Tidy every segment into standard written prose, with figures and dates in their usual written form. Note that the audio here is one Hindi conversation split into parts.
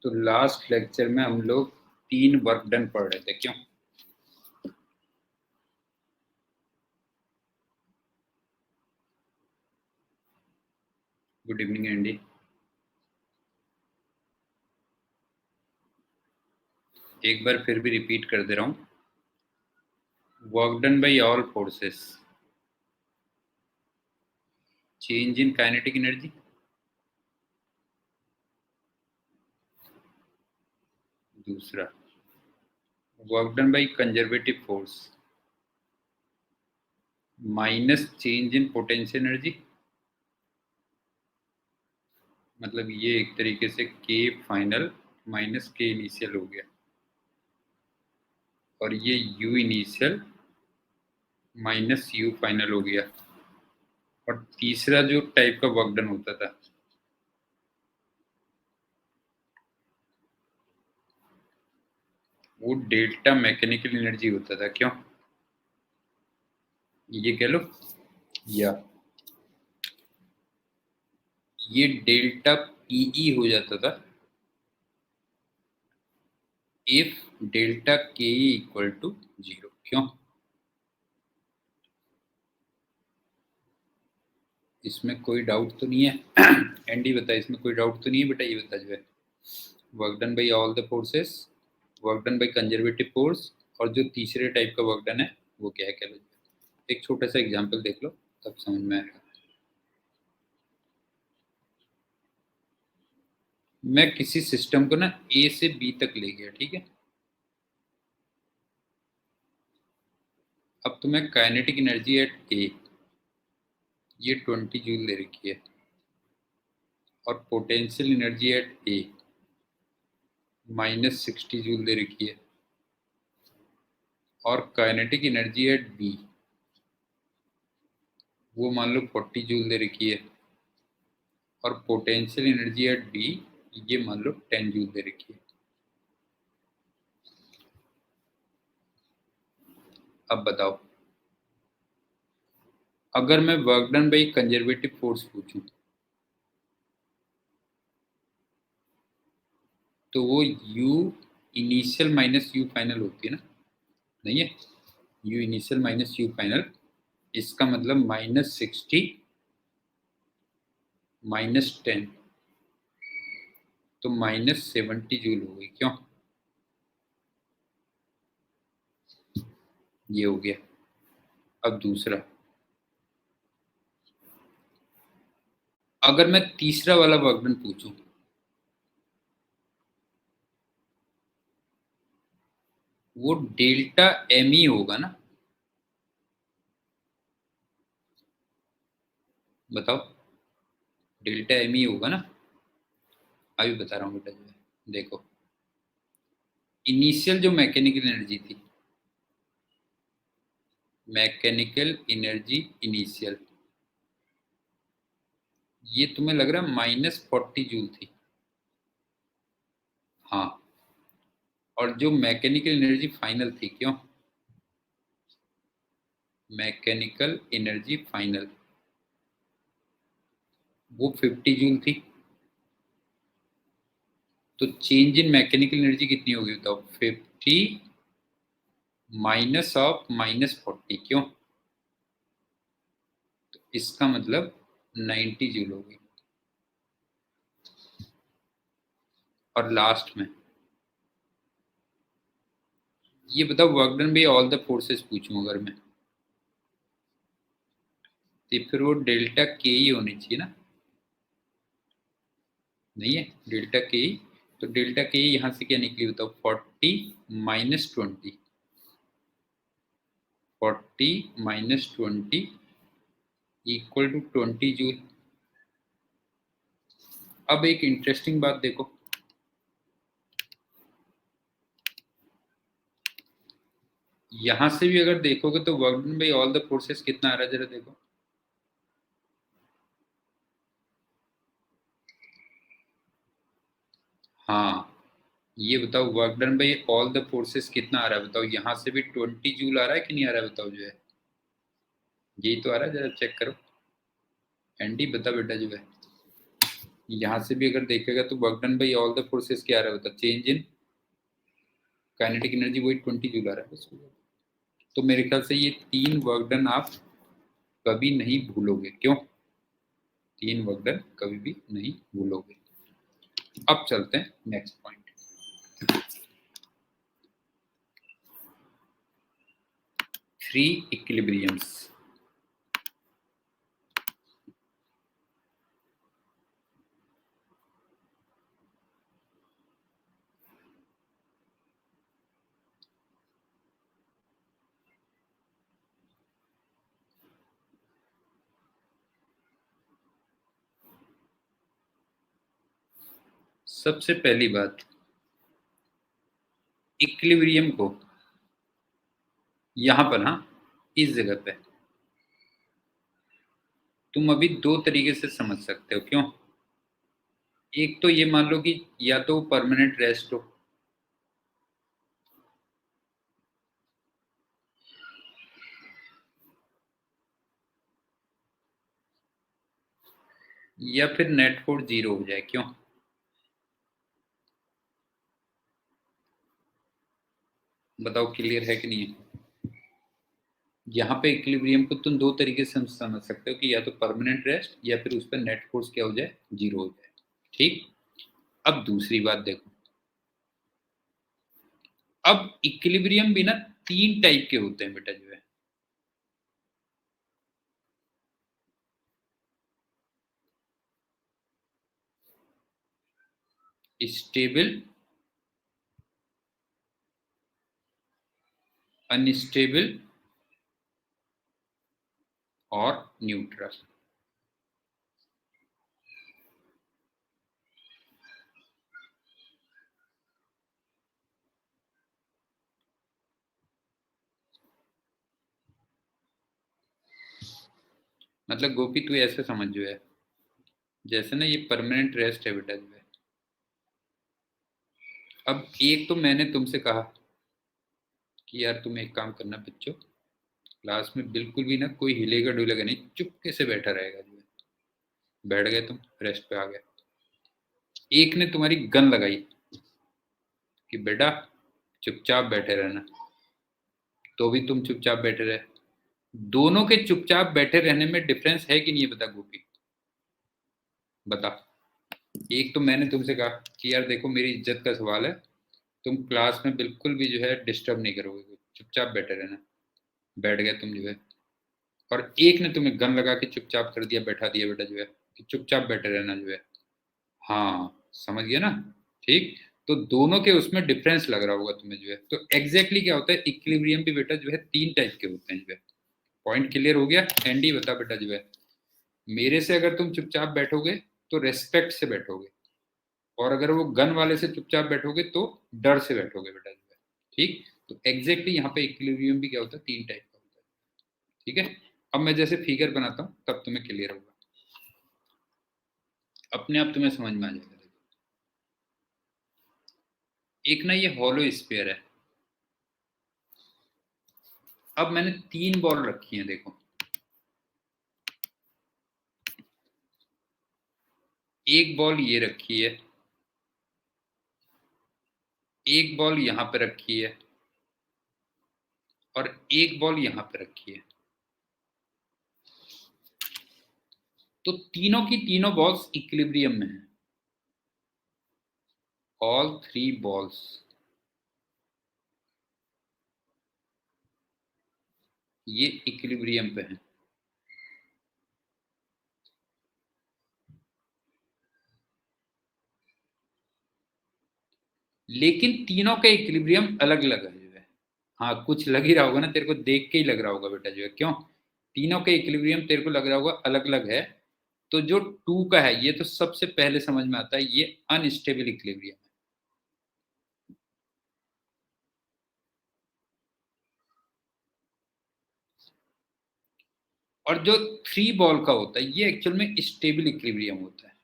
तो लास्ट लेक्चर में हम लोग 3 वर्क डन पढ़ रहे थे, क्यों? Good evening Andy. एक बार फिर भी रिपीट कर दे रहा हूँ, work done by all forces, change in kinetic energy, दूसरा work done by conservative force minus change in potential energy, मतलब ये एक तरीके से के फाइनल माइनस के इनिशियल हो गया, और ये you initial minus you final हो गया। और तीसरा जो टाइप का वर्क डन होता था वो डेल्टा मैकेनिकल एनर्जी होता था, क्यों? ये कह लो, या ये डेल्टा पीई हो जाता था इफ डेल्टा के इक्वल टू 0, क्यों? इसमें कोई डाउट तो नहीं है? एंडी बता, इसमें कोई डाउट तो नहीं है बेटा? ये बता जो है, work done by all the forces, work done by conservative force, और जो तीसरे टाइप का वर्क डन है वो क्या है, कह लो। एक छोटा सा एग्जांपल देख लो तब समझ में आएगा। मैं किसी सिस्टम को ना ए से बी तक ले गया, ठीक है? अब तुम्हें काइनेटिक एनर्जी एट ए ये 20 जूल दे रखी है, और potential energy at A minus 60 joule दे रखी है, और काइनेटिक एनर्जी एट बी वो मान लो 40 जूल दे रखी है, और पोटेंशियल एनर्जी एट बी ये मान लो 10 जूल दे रखी है। अब बताओ, अगर मैं work done by conservative force पूछूं तो वो you initial minus you final होती है ना? नहीं है, you initial minus you final, इसका मतलब माइनस 60 माइनस 10 तो माइनस 70 जूल हो गई, क्यों? ये हो गया। अब दूसरा, अगर मैं तीसरा वाला वर्क डन पूछूं वो डेल्टा एम ई होगा ना? बताओ, डेल्टा एम ई होगा ना? अभी बता रहा हूँ बेटा जो है, देखो इनिशियल जो मैकेनिकल एनर्जी थी, मैकेनिकल एनर्जी इनिशियल, ये तुम्हें लग रहा है माइनस 40 जूल थी? हाँ, और जो मैकेनिकल एनर्जी फाइनल थी, क्यों? मैकेनिकल एनर्जी फाइनल वो 50 जूल थी। तो चेंज इन मैकेनिकल एनर्जी कितनी होगी बताओ? 50 माइनस ऑफ माइनस 40, क्यों? तो इसका मतलब 90 जूल होगी। और लास्ट में ये बताओ, work done by all the forces पूछूं अगर मैं, तो फिर वो डेल्टा के ही होनी चाहिए ना? नहीं है डेल्टा के ही, तो डेल्टा के ही यहाँ से क्या निकली बताओ? 40 minus 20, 40 minus 20 equal to 20 joule. अब एक इंटरेस्टिंग बात देखो, यहां से भी अगर देखोगे तो work done by all the forces कितना आ रहा है, जरा देखो। हाँ, ये बताओ work done by all the forces कितना आ रहा है बताओ? यहां से भी 20 जूल आ रहा है कि नहीं आ रहा है बताओ जो है? यही तो आ रहा है, जरा चेक करो। एंडी बता बेटा जो है। यहां से भी अगर देखेगा तो work done by all the forces क्या आ रहा होता, चेंज इन काइनेटिक एनर्जी, वही 20 जूल आ रहा है बस। तो मेरे ख्याल से ये 3 वर्क डन आप कभी नहीं भूलोगे। क्यों? 3 वर्क डन कभी भी नहीं भूलोगे। अब चलते हैं नेक्स्ट पॉइंट। Three equilibriums. सबसे पहली बात, इक्विलिब्रियम को यहां पर, हाँ, इस जगह पे तुम अभी 2 तरीके से समझ सकते हो। क्यों? एक तो ये मान लो कि या तो परमानेंट रेस्ट हो, या फिर नेट फोर्स 0 हो जाए। क्यों? बताओ क्लियर है कि नहीं है? यहाँ पे इक्विलिब्रियम को तुम 2 तरीके से समझ सकते हो कि या तो परमानेंट रेस्ट या फिर उस पर नेट फोर्स क्या हो जाए, 0 हो जाए। ठीक। अब दूसरी बात देखो, अब इक्विलिब्रियम भी ना 3 टाइप के होते हैं बेटा जो है। स्टेबल, अनस्टेबल और न्यूट्रल। मतलब गोपी तू ऐसे समझ जो है, जैसे ना ये परमानेंट रेस्ट है बेटा जो है। अब एक तो मैंने तुमसे कहा कि यार तुम एक काम करना बच्चों, क्लास में बिल्कुल भी ना कोई हिलेगा डुलेगा नहीं, चुपके से बैठा रहेगा जो है। बैठ गए तुम, रेस्ट पे आ गए। एक ने तुम्हारी गन लगाई कि बेटा चुपचाप बैठे रहना, तो भी तुम चुपचाप बैठे रहे। दोनों के चुपचाप बैठे रहने में डिफरेंस है कि नहीं है, बता गोपी, बता। एक तो मैंने तुमसे कहा कि यार देखो मेरी इज्जत का सवाल है, तुम क्लास में बिल्कुल भी जो है डिस्टर्ब नहीं करोगे, चुपचाप बैठे रहना। बैठ गए तुम जो है। और एक ने तुम्हें गन लगा के चुपचाप कर दिया, बैठा दिया बेटा जो है, कि चुपचाप बैठे रहना जो है। हाँ समझ गया ना? ठीक। तो दोनों के उसमें डिफरेंस लग रहा होगा तुम्हें जो है। तो एग्जैक्टली क्या होता है, इक्विलिब्रियम भी बेटा जो है 3 टाइप के होते हैं जो है। पॉइंट क्लियर हो गया? एंडी बता बेटा जो है, मेरे से अगर तुम चुपचाप बैठोगे तो रेस्पेक्ट से बैठोगे, और अगर वो गन वाले से चुपचाप बैठोगे तो डर से बैठोगे बेटा जो है। ठीक। तो एग्जैक्टली यहाँ पे इक्विलिब्रियम भी क्या होता है, 3 टाइप का होता है। ठीक है। अब मैं जैसे फिगर बनाता हूँ तब तुम्हें क्लियर होगा, अपने आप तुम्हें समझ में आ जाएगा। एक ना ये हॉलो स्फीयर है। अब मैंने 3 बॉल रखी हैं, देखो। एक बॉल ये रखी है, एक बॉल यहां पे रखी है, और एक बॉल यहां पे रखी है। तो तीनों की तीनों बॉल्स इक्विलिब्रियम में है। ऑल 3 बॉल्स ये इक्विलिब्रियम पे है। लेकिन तीनों का इक्विलिब्रियम अलग अलग है जो है। हाँ कुछ लग ही रहा होगा ना तेरे को, देख के ही लग रहा होगा बेटा जो है। क्यों? तीनों का इक्विलिब्रियम तेरे को लग रहा होगा अलग अलग है। तो जो 2 का है ये तो सबसे पहले समझ में आता है, ये अनस्टेबल इक्विलिब्रियम है। और जो 3 बॉल का होता है ये एक्चुअल में स्टेबल इक्विलिब्रियम होता है।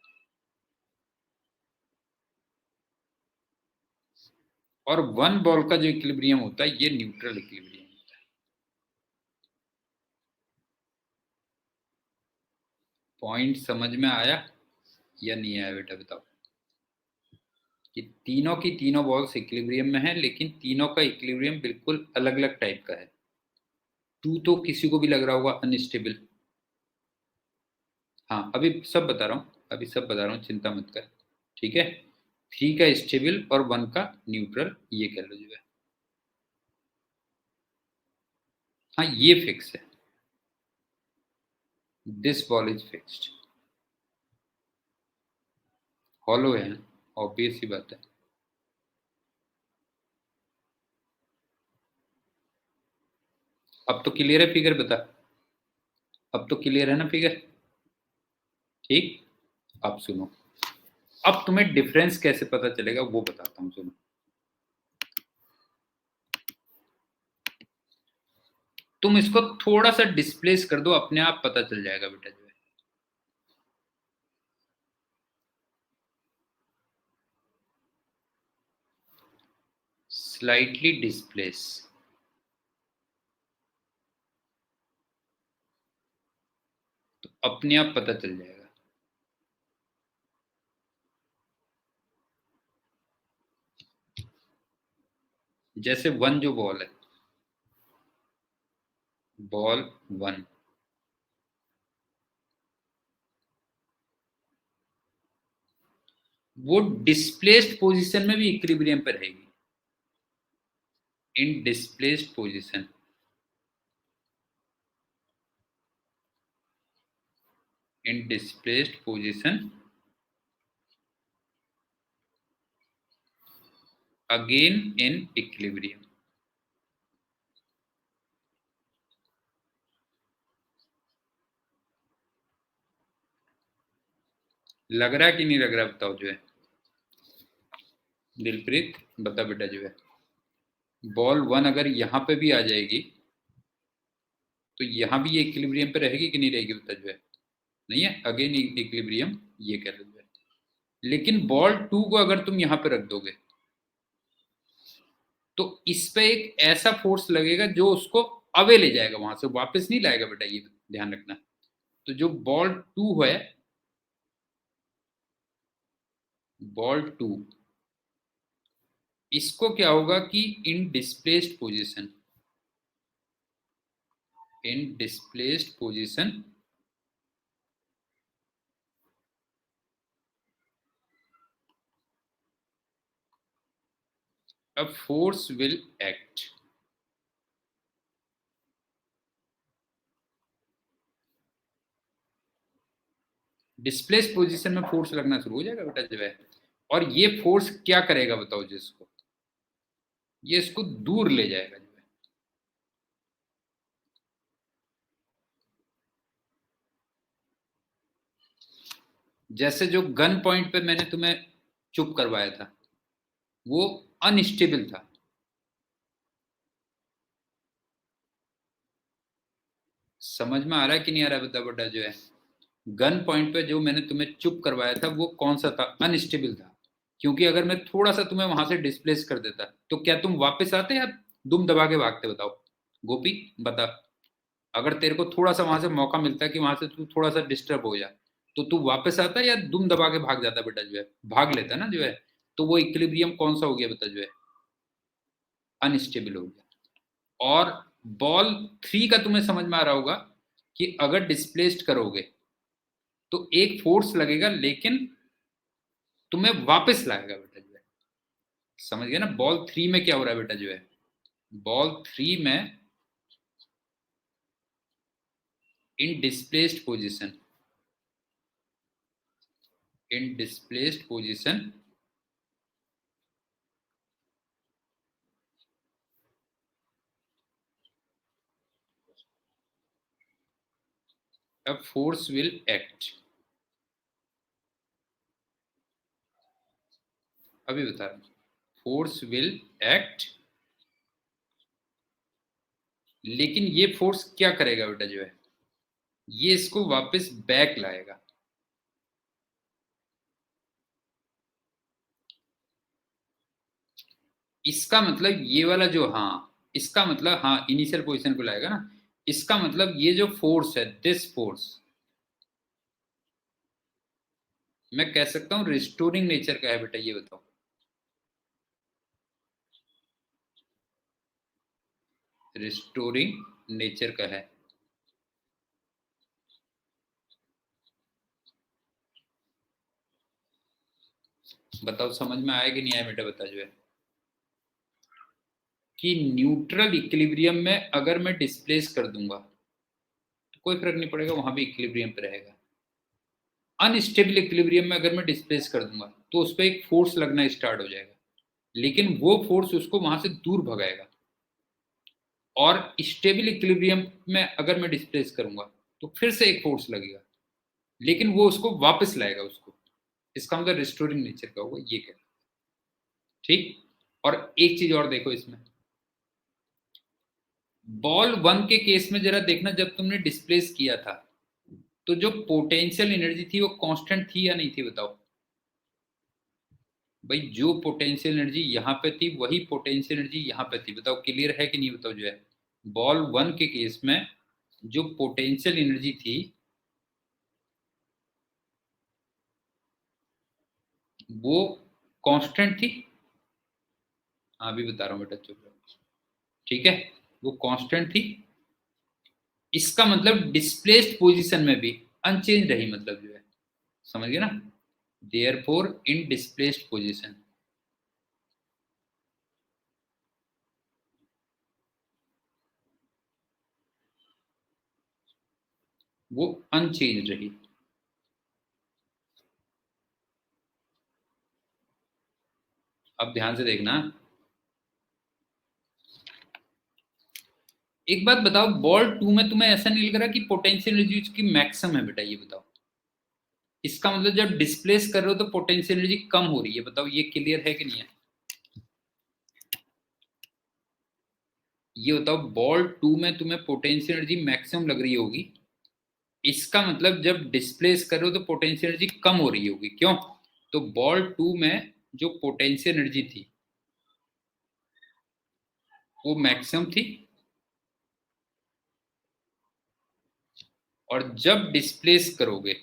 और 1 बॉल का जो इक्विलिब्रियम होता है ये न्यूट्रल इक्विलिब्रियम होता है। पॉइंट समझ में आया? या नहीं आया बेटा बताओ? कि तीनों की तीनों बॉल्स इक्विलिब्रियम में है, लेकिन तीनों का इक्विलिब्रियम बिल्कुल अलग अलग टाइप का है। टू तो किसी को भी लग रहा होगा अनस्टेबल। हाँ अभी सब बता रहा हूँ, अभी सब बता रहा हूँ, चिंता मत कर। ठीक है, थ्री का स्टेबल और वन का न्यूट्रल, ये कह लो जो है। हाँ ये फिक्स है, this ball is fixed. Hollow है, ऑब्वियस सी बात है। अब तो क्लियर है फिगर, बता। अब तो क्लियर है ना फिगर? ठीक, अब सुनो, अब तुम्हें डिफरेंस कैसे पता चलेगा वो बताता हूँ, सुनो। तुम इसको थोड़ा सा डिस्प्लेस कर दो, अपने आप पता चल जाएगा बेटा जो है। स्लाइटली डिस्प्लेस, तो अपने आप पता चल जाएगा। जैसे वन जो बॉल है, बॉल वन, वो डिस्प्लेस्ड पोजीशन में भी इक्विलिब्रियम पे रहेगी। In displaced position, in displaced position again in equilibrium. लग रहा है कि नहीं लग रहा बताओ जो है? दिलप्रीत बता बेटा जो है, बॉल वन अगर यहां पे भी आ जाएगी तो यहां भी ये इक्विलिब्रियम पे रहेगी कि नहीं रहेगी बता जो है? नहीं है, अगेन इक्विलिब्रियम, ये कह लो जो है। लेकिन बॉल टू को अगर तुम यहां पे रख दोगे तो इस पे एक ऐसा फोर्स लगेगा जो उसको अवे ले जाएगा, वहां से वापस नहीं लाएगा बेटा, ये ध्यान रखना। तो जो बॉल टू है, बॉल टू, इसको क्या होगा कि in displaced position, in displaced position a force will act। Displace position में फोर्स लगना शुरू हो जाएगा बेटा जो है। और ये फोर्स क्या करेगा बताओ जिसको, ये इसको दूर ले जाएगा जो है। जैसे जो गन पॉइंट पे मैंने तुम्हें चुप करवाया था, वो अनस्टेबल था। समझ में आ रहा है कि नहीं आ रहा है बता बेटा जो है? गन पॉइंट पे जो मैंने तुम्हें चुप करवाया था वो कौन सा था? अनस्टेबल था। क्योंकि अगर मैं थोड़ा सा तुम्हें वहां से डिस्प्लेस कर देता तो क्या तुम वापस आते या दुम दबा के भागते बताओ? गोपी बता, अगर तेरे को थोड़ा सा वहां से मौका मिलता कि वहां से तू थोड़ा सा डिस्टर्ब हो जाए, तो तू वापस आता या दुम दबा के भाग जाता बेटा जो है? भाग लेता ना जो है। तो वो इक्विलिब्रियम कौन सा हो गया बता जो है? अनस्टेबल हो गया। और बॉल थ्री का तुम्हें समझ में आ रहा होगा कि अगर डिस्प्लेस्ड करोगे तो एक फोर्स लगेगा, लेकिन तुम्हें वापस लाएगा बेटा जो है। समझ गया ना? बॉल थ्री में क्या हो रहा है बेटा जो है? बॉल थ्री में in displaced position, in displaced position a force will act। अभी बता रहा हूं, फोर्स विल एक्ट, लेकिन ये फोर्स क्या करेगा बेटा जो है? ये इसको वापस बैक लाएगा। इसका मतलब ये वाला जो, हाँ इसका मतलब, हाँ इनिशियल पोजीशन को लाएगा ना। इसका मतलब ये जो फोर्स है, दिस फोर्स, मैं कह सकता हूँ रिस्टोरिंग नेचर का है बेटा, ये बताओ। रिस्टोरिंग नेचर का है। बताओ समझ में आया कि नहीं आया बेटा, बता जो है कि न्यूट्रल इक्विलिब्रियम में अगर मैं डिस्प्लेस कर दूंगा तो कोई फर्क नहीं पड़ेगा, वहां भी इक्विलिब्रियम पे रहेगा। अनस्टेबल इक्विलिब्रियम में अगर मैं डिस्प्लेस कर दूंगा तो उस पर एक फोर्स लगना स्टार्ट हो जाएगा, लेकिन वो फोर्स उसको वहां से दूर भगाएगा। और स्टेबल इक्विलिब्रियम में अगर मैं डिस्प्लेस करूंगा तो फिर से एक फोर्स लगेगा, लेकिन वो उसको वापस लाएगा उसको। इसका मतलब रिस्टोरिंग नेचर का होगा, ये कह। ठीक। और एक चीज और देखो इसमें, बॉल वन के केस में जरा देखना, जब तुमने डिस्प्लेस किया था तो जो पोटेंशियल एनर्जी थी वो कांस्टेंट थी या नहीं थी, बताओ। भाई जो पोटेंशियल एनर्जी यहाँ पे थी वही पोटेंशियल एनर्जी यहाँ पे थी, बताओ क्लियर है कि नहीं, बताओ जो है। बॉल वन के केस में जो पोटेंशियल एनर्जी थी वो कांस्टेंट थी। हाँ अभी बता रहा हूँ बेटा, चुप रहो। ठीक है, वो कांस्टेंट थी। इसका मतलब डिस्प्लेस्ड पोजीशन में भी अनचेंज रही, मतलब जो है, समझ गए ना। देयरफॉर इन डिस्प्लेस्ड पोजीशन वो अनचेंज रही। अब ध्यान से देखना, एक बात बताओ, बॉल टू में तुम्हें ऐसा नहीं लग रहा कि पोटेंशियल एनर्जी उसकी मैक्सिमम है बेटा, ये बताओ। इसका मतलब जब डिस्प्लेस कर रहे हो तो पोटेंशियल एनर्जी कम हो रही है, बताओ ये क्लियर है कि नहीं है। ये बताओ, बॉल टू में तुम्हें पोटेंशियल एनर्जी मैक्सिमम लग रही होगी, इसका मतलब जब डिस्प्लेस कर रहे हो तो पोटेंशियल एनर्जी कम हो रही होगी, क्यों। तो बॉल टू में जो पोटेंशियल एनर्जी थी वो मैक्सिमम थी, और जब डिस्प्लेस करोगे,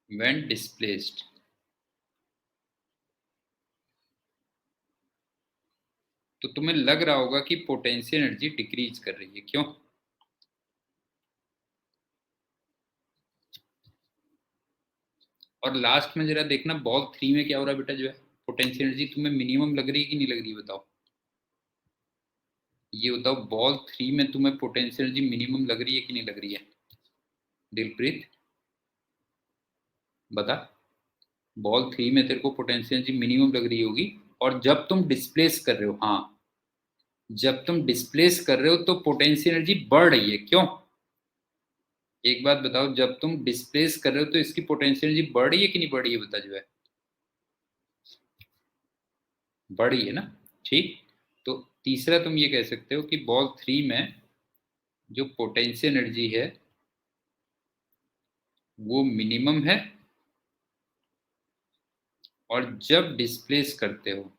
व्हेन डिस्प्लेस्ड, तो तुम्हें लग रहा होगा कि पोटेंशियल एनर्जी डिक्रीज कर रही है, क्यों। और लास्ट में जरा देखना, बॉल थ्री में क्या हो रहा है बेटा, जो है पोटेंशियल एनर्जी तुम्हें मिनिमम लग रही है कि नहीं लग रही है, बताओ। ये बताओ, बॉल थ्री में तुम्हें पोटेंशियल एनर्जी मिनिमम लग रही है कि नहीं लग रही है, दिलप्रीत बता। बॉल थ्री में तेरे को पोटेंशियल एनर्जी मिनिमम लग रही होगी, और जब तुम डिस्प्लेस कर रहे हो, हाँ, जब तुम डिस्प्लेस कर रहे हो तो पोटेंशियल एनर्जी बढ़ रही है, क्यों। एक बात बताओ, जब तुम डिस्प्लेस कर रहे हो तो इसकी पोटेंशियल एनर्जी बढ़ रही है कि नहीं बढ़ रही है, बता जो है। बढ़ रही है ना। ठीक। तो तीसरा तुम ये कह सकते हो कि बॉल थ्री में जो पोटेंशियल एनर्जी है वो मिनिमम है, और जब डिस्प्लेस करते हो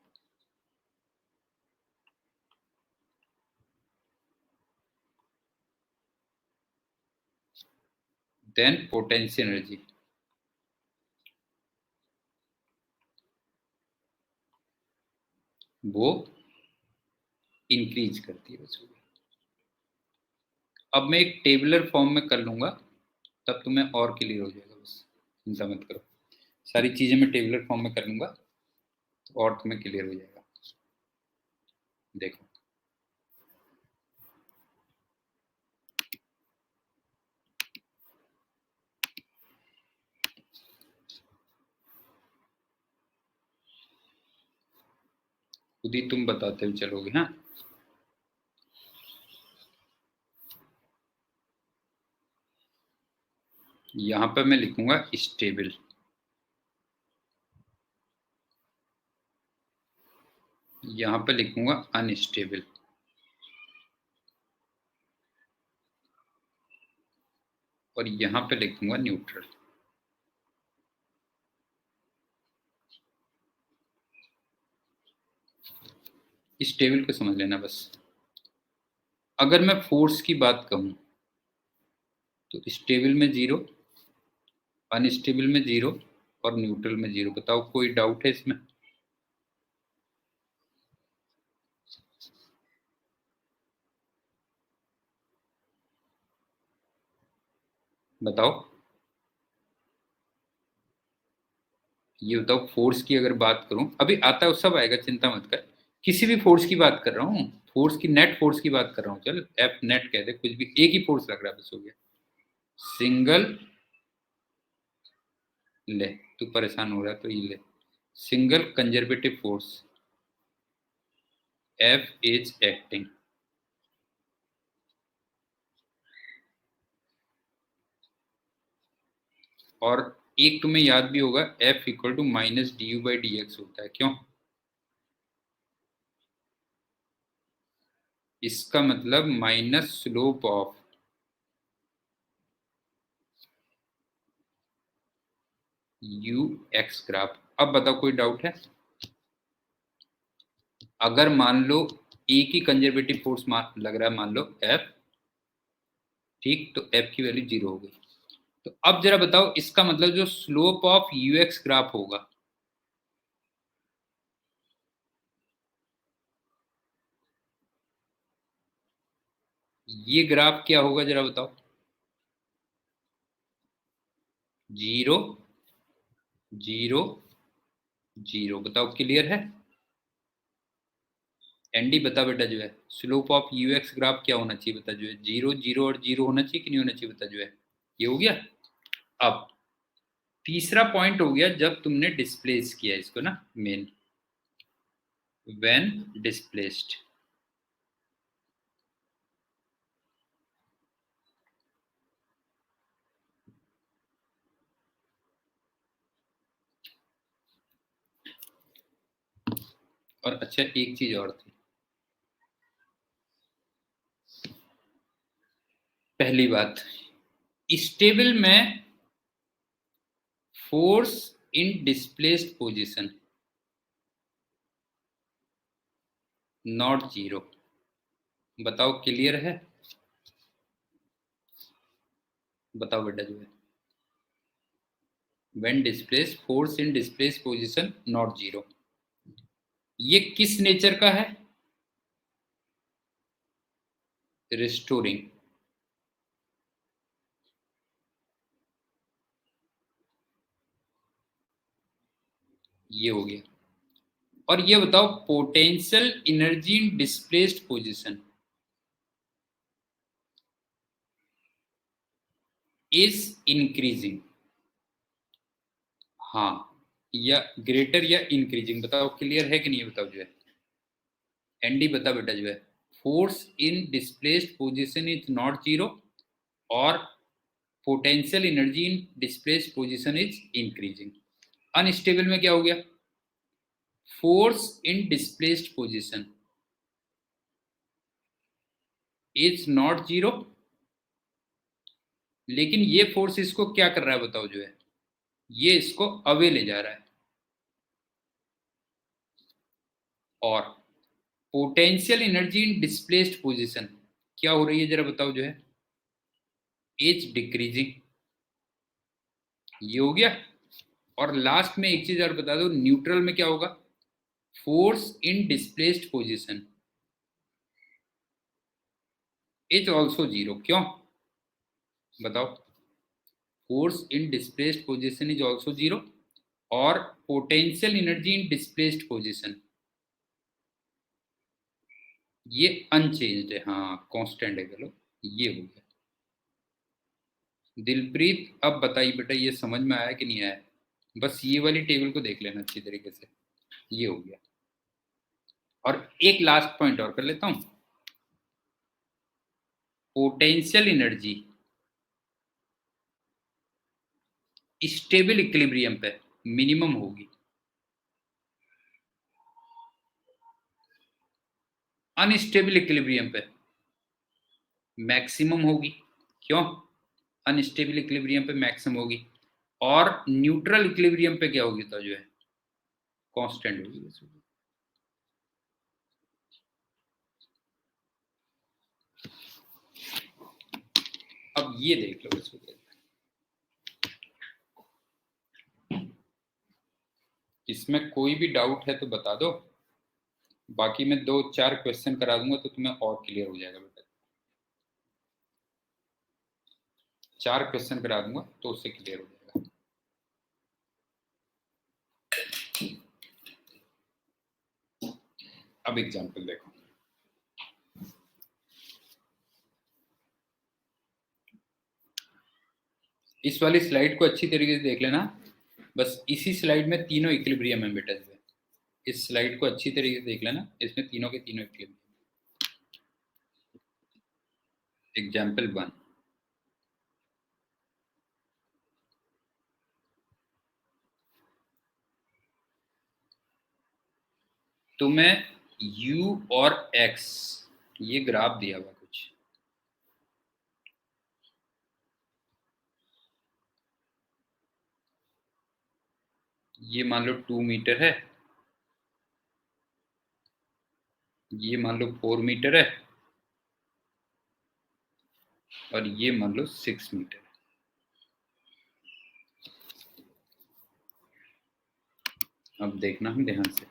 देन पोटेंशियल एनर्जी वो इंक्रीज करती है, बस। अब मैं एक टेबलर फॉर्म में कर लूंगा, तब तुम्हें और क्लियर हो जाएगा, बस चिंता मत करो। सारी चीजें मैं टेबलर फॉर्म में कर लूंगा तो और तुम्हें क्लियर हो जाएगा। देखो, खुद ही तुम बताते हुए चलोगे, हाँ। यहां पर मैं लिखूंगा स्टेबल, यहां पर लिखूंगा अनस्टेबल, और यहां पे लिखूंगा न्यूट्रल। इस टेबल को समझ लेना बस। अगर मैं फोर्स की बात कहूं तो स्टेबल में 0, अनस्टेबल में 0 और न्यूट्रल में 0। बताओ कोई डाउट है इसमें? बताओ, ये बताओ। फोर्स की अगर बात करूं, अभी आता है वो सब आएगा, चिंता मत कर। किसी भी फोर्स की बात कर रहा हूँ, फोर्स की, नेट फोर्स की बात कर रहा हूँ। चल एफ नेट कह दे, कुछ भी, एक ही फोर्स लग रहा है, बस हो गया। सिंगल, ले, तू परेशान हो रहा है तो ये ले, single conservative force F is acting. और एक तुम्हें याद भी होगा, F equal to minus D U by D X होता है। क्यों? इसका मतलब minus slope of U X graph. अब बताओ कोई डाउट है? अगर मान लो एक ही कंजर्वेटिव फोर्स लग रहा है, मान लो एफ, ठीक, तो एफ की वैल्यू 0 हो गई। तो अब जरा बताओ, इसका मतलब जो slope of U X graph होगा, ये ग्राफ क्या होगा जरा बताओ? 0 0 0। बताओ क्लियर है? एनडी बता बेटा, जो है slope of U X graph क्या होना चाहिए बता, जो है 0 0 और 0 होना चाहिए कि नहीं होना चाहिए बता, जो है ये हो गया। अब तीसरा पॉइंट हो गया, जब तुमने डिस्प्लेस किया इसको ना, मेन, व्हेन डिस्प्लेस्ड। और अच्छा, एक चीज और थी। पहली बात, स्टेबल में force in displaced position not 0। बताओ क्लियर है? बताओ बेटा, जो है when displaced, force in displaced position not 0, ये किस नेचर का है? रिस्टोरिंग। ये हो गया। और ये बताओ, potential energy in displaced position is increasing. हाँ, या ग्रेटर या इंक्रीजिंग। बताओ क्लियर है कि नहीं? बताओ जो है एनडी बता बेटा, जो है force in displaced position is not 0, और potential energy in displaced position is increasing. Unstable में क्या हो गया? Force in displaced position is not 0, लेकिन ये फोर्स इसको क्या कर रहा है बताओ, जो है ये इसको अवे ले जा रहा है। और potential energy in displaced position क्या हो रही है जरा बताओ, जो है इज डिक्रीजिंग। ये हो गया। और लास्ट में एक चीज और बता दो, न्यूट्रल में क्या होगा? Force in displaced position is also 0। क्यों? बताओ। Force in displaced position is also 0, और potential energy in displaced position ये अनचेंज्ड है, हाँ कांस्टेंट है। चलो, ये हो गया। दिलप्रीत अब बताइए बेटा, ये समझ में आया कि नहीं आया? बस ये वाली टेबल को देख लेना अच्छी तरीके से। ये हो गया। और एक लास्ट पॉइंट और कर लेता हूं। पोटेंशियल एनर्जी स्टेबल इक्विलिब्रियम पे मिनिमम होगी, अनस्टेबल इक्विलिब्रियम पे मैक्सिमम होगी। क्यों? अनस्टेबल इक्विलिब्रियम पे मैक्सिमम होगी, और न्यूट्रल इक्विलिब्रियम पे क्या होगी तो जो है कांस्टेंट होगी बस। अब ये देख लो बस हो गया। इसमें कोई भी डाउट है तो बता दो, बाकी मैं 2-4 क्वेश्चन करा दूंगा तो तुम्हें और क्लियर हो जाएगा बेटा। 4 क्वेश्चन करा दूंगा तो उससे क्लियर हो जाएगा। अब एग्जाम्पल देखो, इस वाली स्लाइड को अच्छी तरीके से देख लेना। बस इसी स्लाइड में तीनों इक्विलिब्रियम है बेटा। इस स्लाइड को अच्छी तरीके से देख लेना, इसमें तीनों के तीनों इक्विलिब्रियम। एग्जाम्पल 1, तुम्हें u और x ये ग्राफ दिया हुआ कुछ, ये मान लो 2 मीटर है, ये मान लो 4 मीटर है, और ये मान लो 6 मीटर है। अब देखना हम ध्यान से,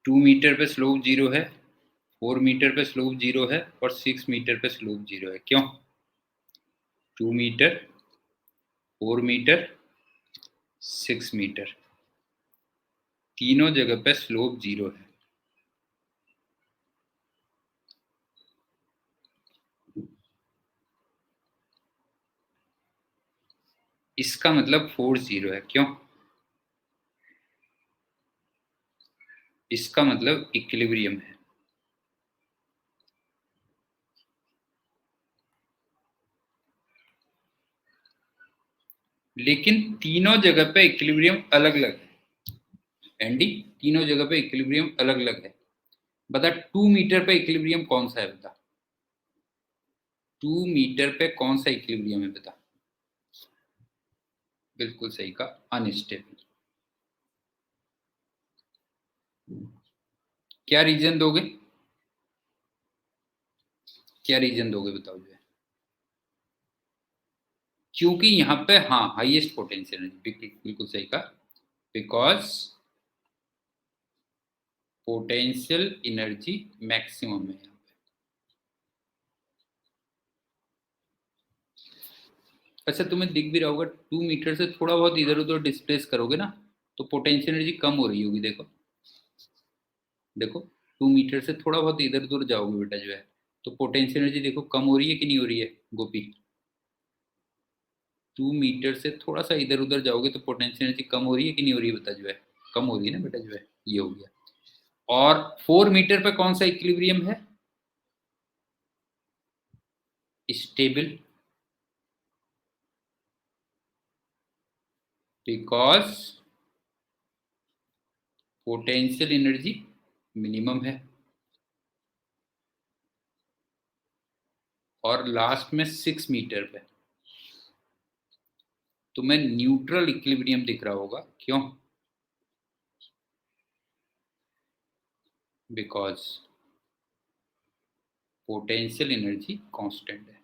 2 मीटर पे स्लोप 0 है, 4 मीटर पे स्लोप 0 है, और 6 मीटर पे स्लोप 0 है। क्यों? 2 मीटर, 4 मीटर, 6 मीटर, तीनों जगह पे स्लोप 0 है। इसका मतलब फोर्स 0 है। क्यों? इसका मतलब इक्विलिब्रियम है। लेकिन तीनों जगह पे इक्विलिब्रियम अलग अलग है। एंडी, तीनों जगह पे इक्विलिब्रियम अलग अलग है। बता 2 मीटर पे इक्विलिब्रियम कौन सा है? बता 2 मीटर पे कौन सा इक्विलिब्रियम है? बता। बिल्कुल सही का, अनस्टेबल। क्या रीजन दोगे? क्या रीजन दोगे बताओ जो है। क्योंकि यहाँ पे हाँ हाईएस्ट पोटेंशियल एनर्जी, बिल्कुल सही का, बिकॉज पोटेंशियल एनर्जी मैक्सिमम है यहाँ पे। अच्छा, तुम्हें दिख भी रहा होगा 2 मीटर से थोड़ा बहुत इधर उधर डिस्प्लेस करोगे ना तो पोटेंशियल एनर्जी कम हो रही होगी। देखो देखो, 2 मीटर से थोड़ा बहुत इधर उधर जाओगे बेटा जो है, तो पोटेंशियल एनर्जी देखो कम हो रही है कि नहीं हो रही है गोपी? 2 मीटर से थोड़ा सा इधर उधर जाओगे तो पोटेंशियल एनर्जी कम हो रही है कि नहीं हो रही है? बता जो है, कम हो रही है ना बेटा जो है। ये हो गया। और 4 मीटर पे कौन सा इक्विलिब्रियम है? Stable, because potential energy minimum है। और लास्ट में 6 मीटर पे तुम्हें न्यूट्रल इक्विलिब्रियम दिख रहा होगा। क्यों? बिकॉज पोटेंशियल एनर्जी कांस्टेंट है।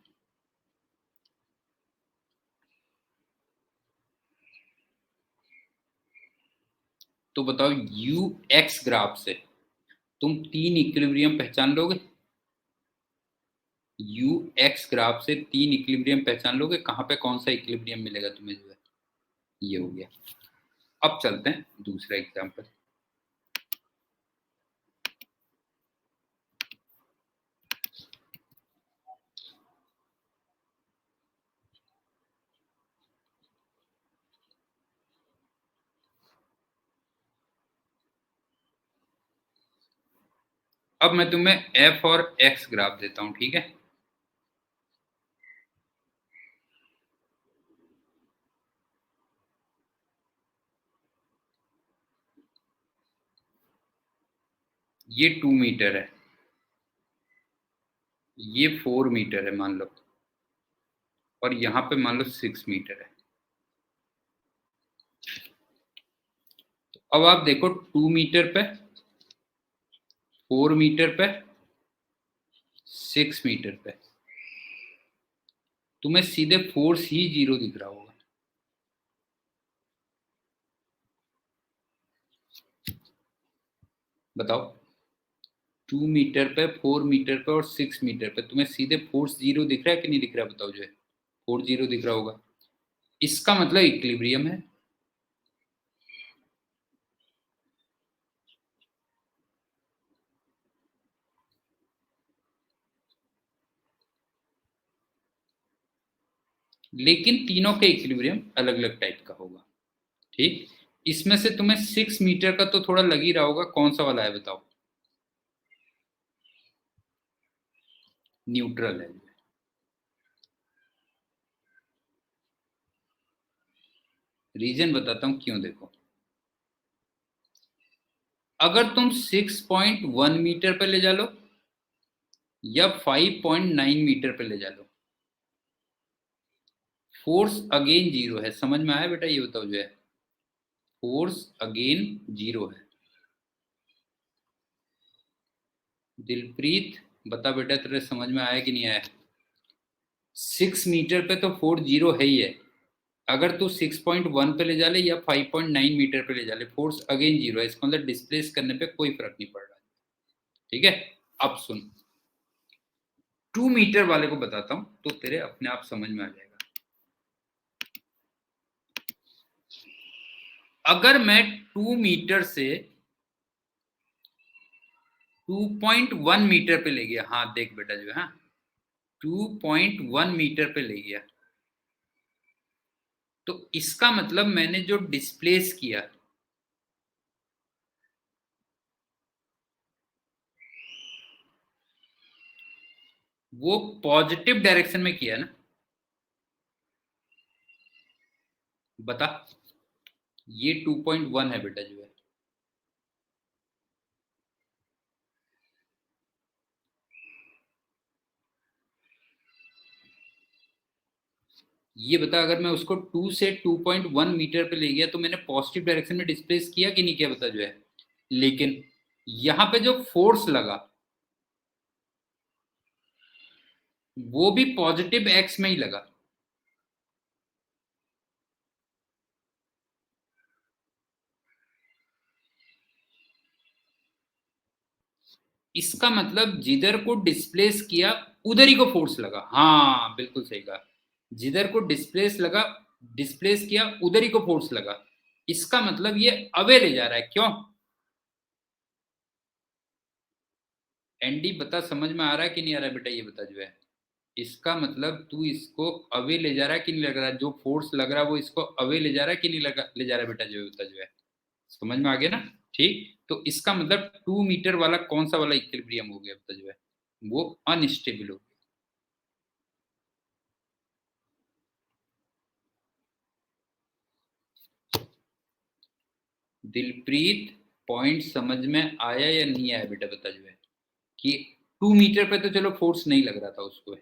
तो बताओ यू एक्स ग्राफ से तुम 3 इक्विलिब्रियम पहचान लोगे? यू एक्स ग्राफ से 3 इक्विलिब्रियम पहचान लोगे? कहाँ पे कौन सा इक्विलिब्रियम मिलेगा तुम्हें जो है। ये हो गया। अब चलते हैं दूसरा एग्जांपल। अब मैं तुम्हें एफ और एक्स ग्राफ देता हूं, ठीक है? ये 2 मीटर है, ये 4 मीटर है मान लो, और यहां पे मान लो 6 मीटर है। तो अब आप देखो 2 मीटर पे, 4 मीटर पे, 6 मीटर पे तुम्हें सीधे फोर्स ही 0 दिख रहा होगा। बताओ। 2 मीटर पे, 4 मीटर पे और 6 मीटर पे तुम्हें सीधे फोर्स जीरो दिख रहा है कि नहीं दिख रहा है? बताओ जो है, फोर्स जीरो दिख रहा होगा, इसका मतलब इक्विलिब्रियम है। लेकिन तीनों के इक्विलिब्रियम अलग अलग टाइप का होगा। ठीक, इसमें से तुम्हें 6 मीटर का तो थोड़ा लग ही रहा होगा, कौन सा वाला है बताओ? न्यूट्रल है। रीजन बताता हूं क्यों, देखो। अगर तुम 6.1 मीटर पे ले जा लो या 5.9 मीटर पे ले जा लो, फोर्स अगेन जीरो है। समझ में आया बेटा? ये बताओ जो है, फोर्स अगेन जीरो है। दिलप्रीत बता बेटा, तेरे समझ में आया कि नहीं आया? 6 मीटर पे तो फोर्स जीरो है ही है। अगर तू 6.1 पे ले जा ले या 5.9 मीटर पे ले जा ले, फोर्स अगेन जीरो है। इसका मतलब डिस्प्लेस करने पे कोई फर्क नहीं पड़ रहा। ठीक है, अब सुन, 2 मीटर वाले को बताता हूं तो तेरे अपने आप समझ में आ जाएगा। अगर मैं 2 मीटर से 2.1 मीटर पे ले गया, हाँ देख बेटा जो है, हाँ 2.1 मीटर पे ले गया, तो इसका मतलब मैंने जो डिस्प्लेस किया वो पॉजिटिव डायरेक्शन में किया ना? बता। ये 2.1 है बेटा जो है। ये बता, अगर मैं उसको 2 से 2.1 मीटर पे ले गया तो मैंने पॉजिटिव डायरेक्शन में डिस्प्लेस किया कि नहीं किया? बता जो है। लेकिन यहां पे जो फोर्स लगा वो भी पॉजिटिव एक्स में ही लगा। इसका मतलब जिधर को डिस्प्लेस किया उधर ही को फोर्स लगा। हाँ बिल्कुल सही कहा, जिधर को डिस्प्लेस किया उधर ही को फोर्स लगा। इसका मतलब ये अवे ले जा रहा है, क्यों? एनडी बता, समझ में आ रहा है कि नहीं आ रहा है बेटा? ये बता जो है, इसका मतलब तू इसको अवे ले जा रहा है कि नहीं लग रहा है? जो फोर्स लग रहा है वो इसको अवे ले जा रहा है कि नहीं ले जा रहा है बेटा? जो बता जो है, समझ में आ गया ना? ठीक, तो इसका मतलब 2 मीटर वाला कौन सा वाला इक्विलिब्रियम हो गया बता जो है? वो अनस्टेबल हो गया। दिलप्रीत, पॉइंट समझ में आया या नहीं आया बेटा? बता जो है कि 2 मीटर पे तो चलो फोर्स नहीं लग रहा था उसको,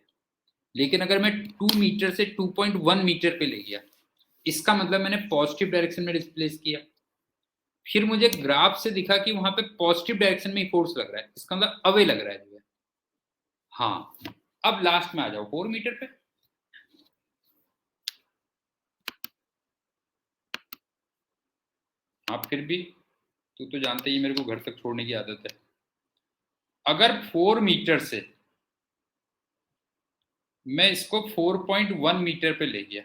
लेकिन अगर मैं 2 मीटर से 2.1 मीटर पे ले गया, इसका मतलब मैंने पॉजिटिव डायरेक्शन में डिस्प्लेस किया। फिर मुझे ग्राफ से दिखा कि वहां पे पॉजिटिव डायरेक्शन में ही फोर्स लग रहा है, इसका मतलब अवे लग रहा है जो है। हाँ, अब लास्ट में आ जाओ 4 मीटर पे। हाँ फिर भी तू तो जानते ही मेरे को घर तक छोड़ने की आदत है। अगर 4 मीटर से मैं इसको 4.1 मीटर पे ले गया,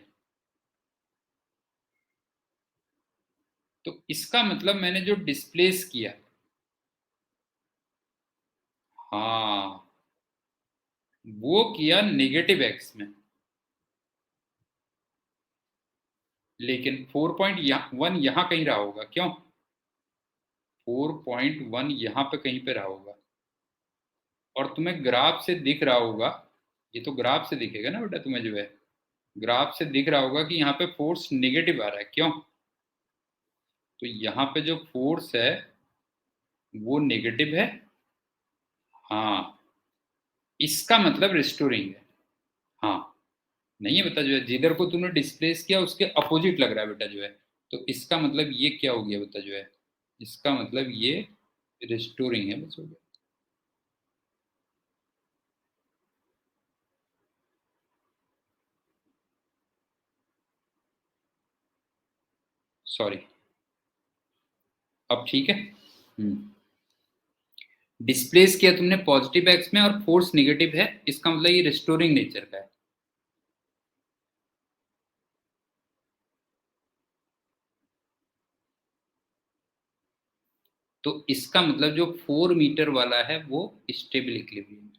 तो इसका मतलब मैंने जो डिस्प्लेस किया, हाँ वो किया नेगेटिव एक्स में। लेकिन 4.1 यहाँ कहीं रहा होगा, क्यों? 4.1 यहाँ पे कहीं पे रहा होगा, और तुम्हें ग्राफ से दिख रहा होगा, ये तो ग्राफ से दिखेगा ना बेटा तुम्हें जो है, ग्राफ से दिख रहा होगा कि यहाँ पे फोर्स नेगेटिव आ रहा है, क्यों? तो यहाँ पे जो फोर्स है वो नेगेटिव है। हाँ, इसका मतलब रिस्टोरिंग है। हाँ, नहीं है बेटा जो है, जिधर को तूने डिस्प्लेस किया उसके अपोजिट लग रहा है बेटा जो है, तो इसका मतलब ये क्या हो गया बेटा जो है? इसका मतलब ये रिस्टोरिंग है, बस हो गया। सॉरी, अब ठीक है। हम्म डिस्प्लेस किया तुमने पॉजिटिव एक्स में और फोर्स नेगेटिव है, इसका मतलब ये रिस्टोरिंग नेचर का है। तो इसका मतलब जो 4 मीटर वाला है वो स्टेबल इक्विलिब्रियम है।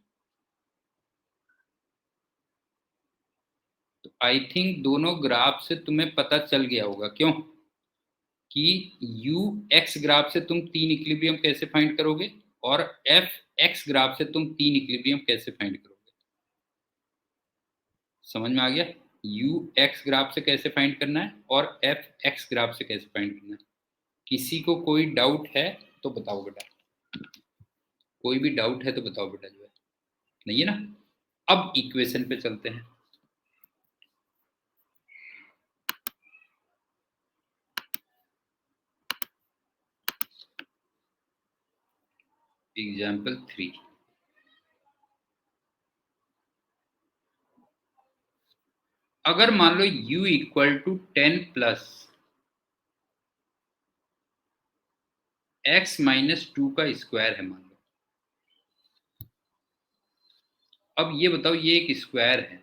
तो आई थिंक दोनों ग्राफ से तुम्हें पता चल गया होगा, क्यों कि यू एक्स ग्राफ से तुम 3 इक्विलिब्रियम कैसे फाइंड करोगे और एफ एक्स ग्राफ से तुम 3 इक्विलिब्रियम कैसे फाइंड करोगे। समझ में आ गया? यू एक्स ग्राफ से कैसे फाइंड करना है और एफ एक्स ग्राफ से कैसे फाइंड करना है। किसी को कोई डाउट है तो बताओ बेटा, कोई भी डाउट है तो बताओ बेटा, जो है नहीं है ना। अब इक्वेशन पे चलते हैं। एग्जाम्पल 3, अगर मान लो u equal to 10 plus x minus 2 का स्क्वायर है, मान लो। अब ये बताओ, ये एक स्क्वायर है,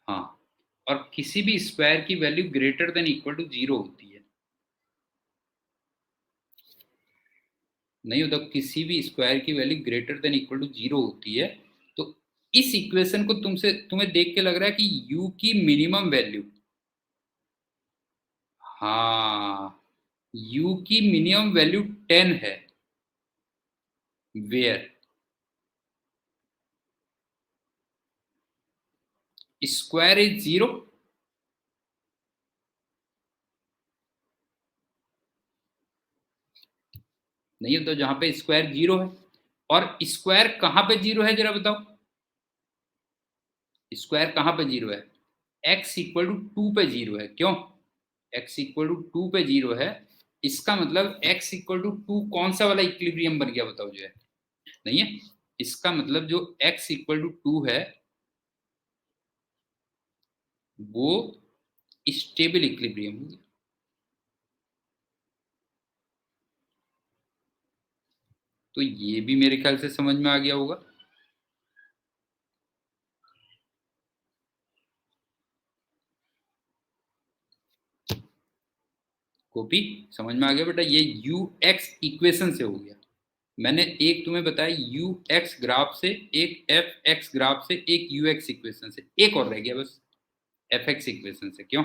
हाँ, और किसी भी स्क्वायर की value greater than equal to 0 होती है। नहीं होता, किसी भी स्क्वायर की value greater than equal to 0 होती है। तो इस इक्वेशन को तुम्हें देख के लग रहा है कि u की मिनिमम वैल्यू, हाँ, u की मिनिमम वैल्यू 10 है, वेयर स्क्वायर इज 0। नहीं होता जहां पे स्क्वायर 0 है। और स्क्वायर कहां पे 0 है जरा बताओ, स्क्वायर कहां पे 0 है? x इक्वल टू 2 पे 0 है, क्यों? x इक्वल टू 2 पे 0 है, इसका मतलब x इक्वल टू 2 कौन सा वाला इक्विलिब्रियम बन गया बताओ, जो है नहीं है। इसका मतलब जो x इक्वल टू 2 है वो स्टेबल इक्विलिब्रियम हो गया। तो ये भी मेरे ख्याल से समझ में आ गया होगा। कॉपी, समझ में आ गया बेटा, ये यू एक्स इक्वेशन से हो गया। मैंने एक तुम्हें बताया यू एक्स ग्राफ से, एक एफ एक्स ग्राफ से, एक यू एक्स इक्वेशन से, एक और रह गया बस, एफ एक्स इक्वेशन से। क्यों?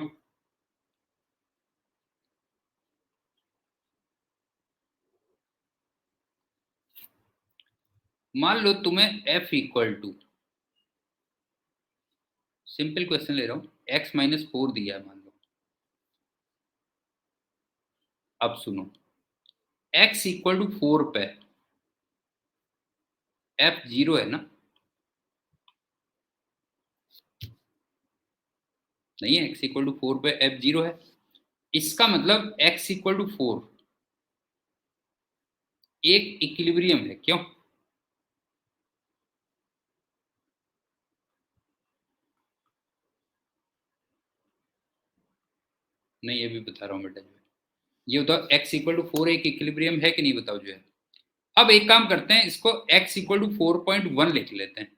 मान लो तुम्हें F equal to, simple question ले रहा हूं, एक्स माइनस 4 दिया है मान लो। अब सुनो, एक्स इक्वल टू 4 पे एफ 0 है ना? नहीं है, एक्स इक्वल टू 4 पे एफ 0 है, इसका मतलब एक्स इक्वल टू 4 एक इक्विलिब्रियम है। क्यों? नहीं, ये भी बता रहा हूँ बेटा, जो है ये बताओ, एक्स इक्वल टू 4 एक इक्विलिब्रियम है कि नहीं, बताओ जो है। अब एक काम करते हैं, इसको x इक्वल टू 4.1 लिख लेते हैं।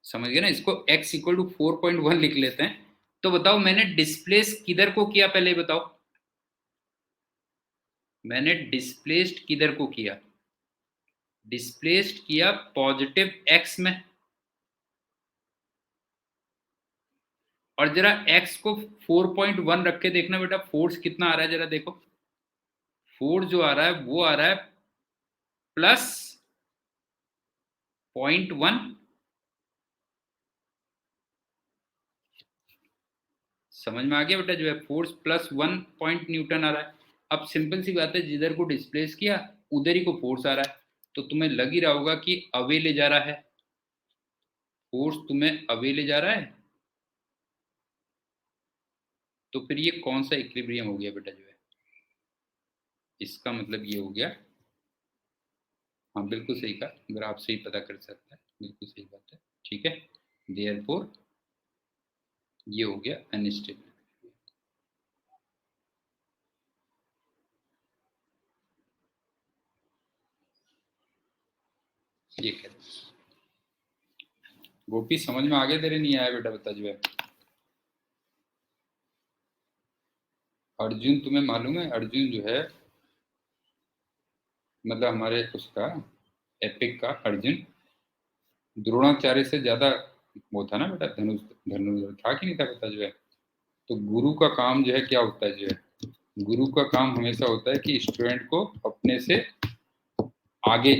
समझ गए ना, इसको x इक्वल टू 4.1 लिख लेते हैं। तो बताओ, मैंने डिस्प्लेस किधर को किया, पहले बताओ। मैंने डिस्प्लेस्ड किधर को किया? डिस्प्लेस्ड किया पॉजिटिव x में। और जरा x को 4.1 रख के देखना बेटा, फोर्स कितना आ रहा है, जरा देखो। फोर्स जो आ रहा है वो आ रहा है प्लस 0.1। समझ में आ गया बेटा, जो है फोर्स प्लस 1 पॉइंट न्यूटन आ रहा है। अब सिंपल सी बात है, जिधर को डिस्प्लेस किया उधर ही को फोर्स आ रहा है। तो तुम्हें लग ही रहा होगा कि अवे ले जा रहा है, फोर्स तुम्हें अवे ले जा रहा है। तो फिर ये कौन सा इक्विलिब्रियम हो गया बेटा, जो है इसका मतलब ये हो गया हाँ बिल्कुल सही कहा, ग्राफ से ही पता कर सकता है, बिल्कुल सही बात है। ठीक है, देयरफॉर ये हो गया अनस्टेबल। ये कह रहे गोपी, समझ में आ गया तेरे? नहीं आया बेटा बता जो है। अर्जुन, तुम्हें मालूम है अर्जुन जो है, मतलब हमारे उसका एपिक का अर्जुन द्रोणाचार्य से ज्यादा वो था ना बेटा, धनुष धनुष था कि नहीं था पता जो है। तो गुरु का काम जो है क्या होता है जो है, गुरु का काम हमेशा होता है कि स्टूडेंट को अपने से आगे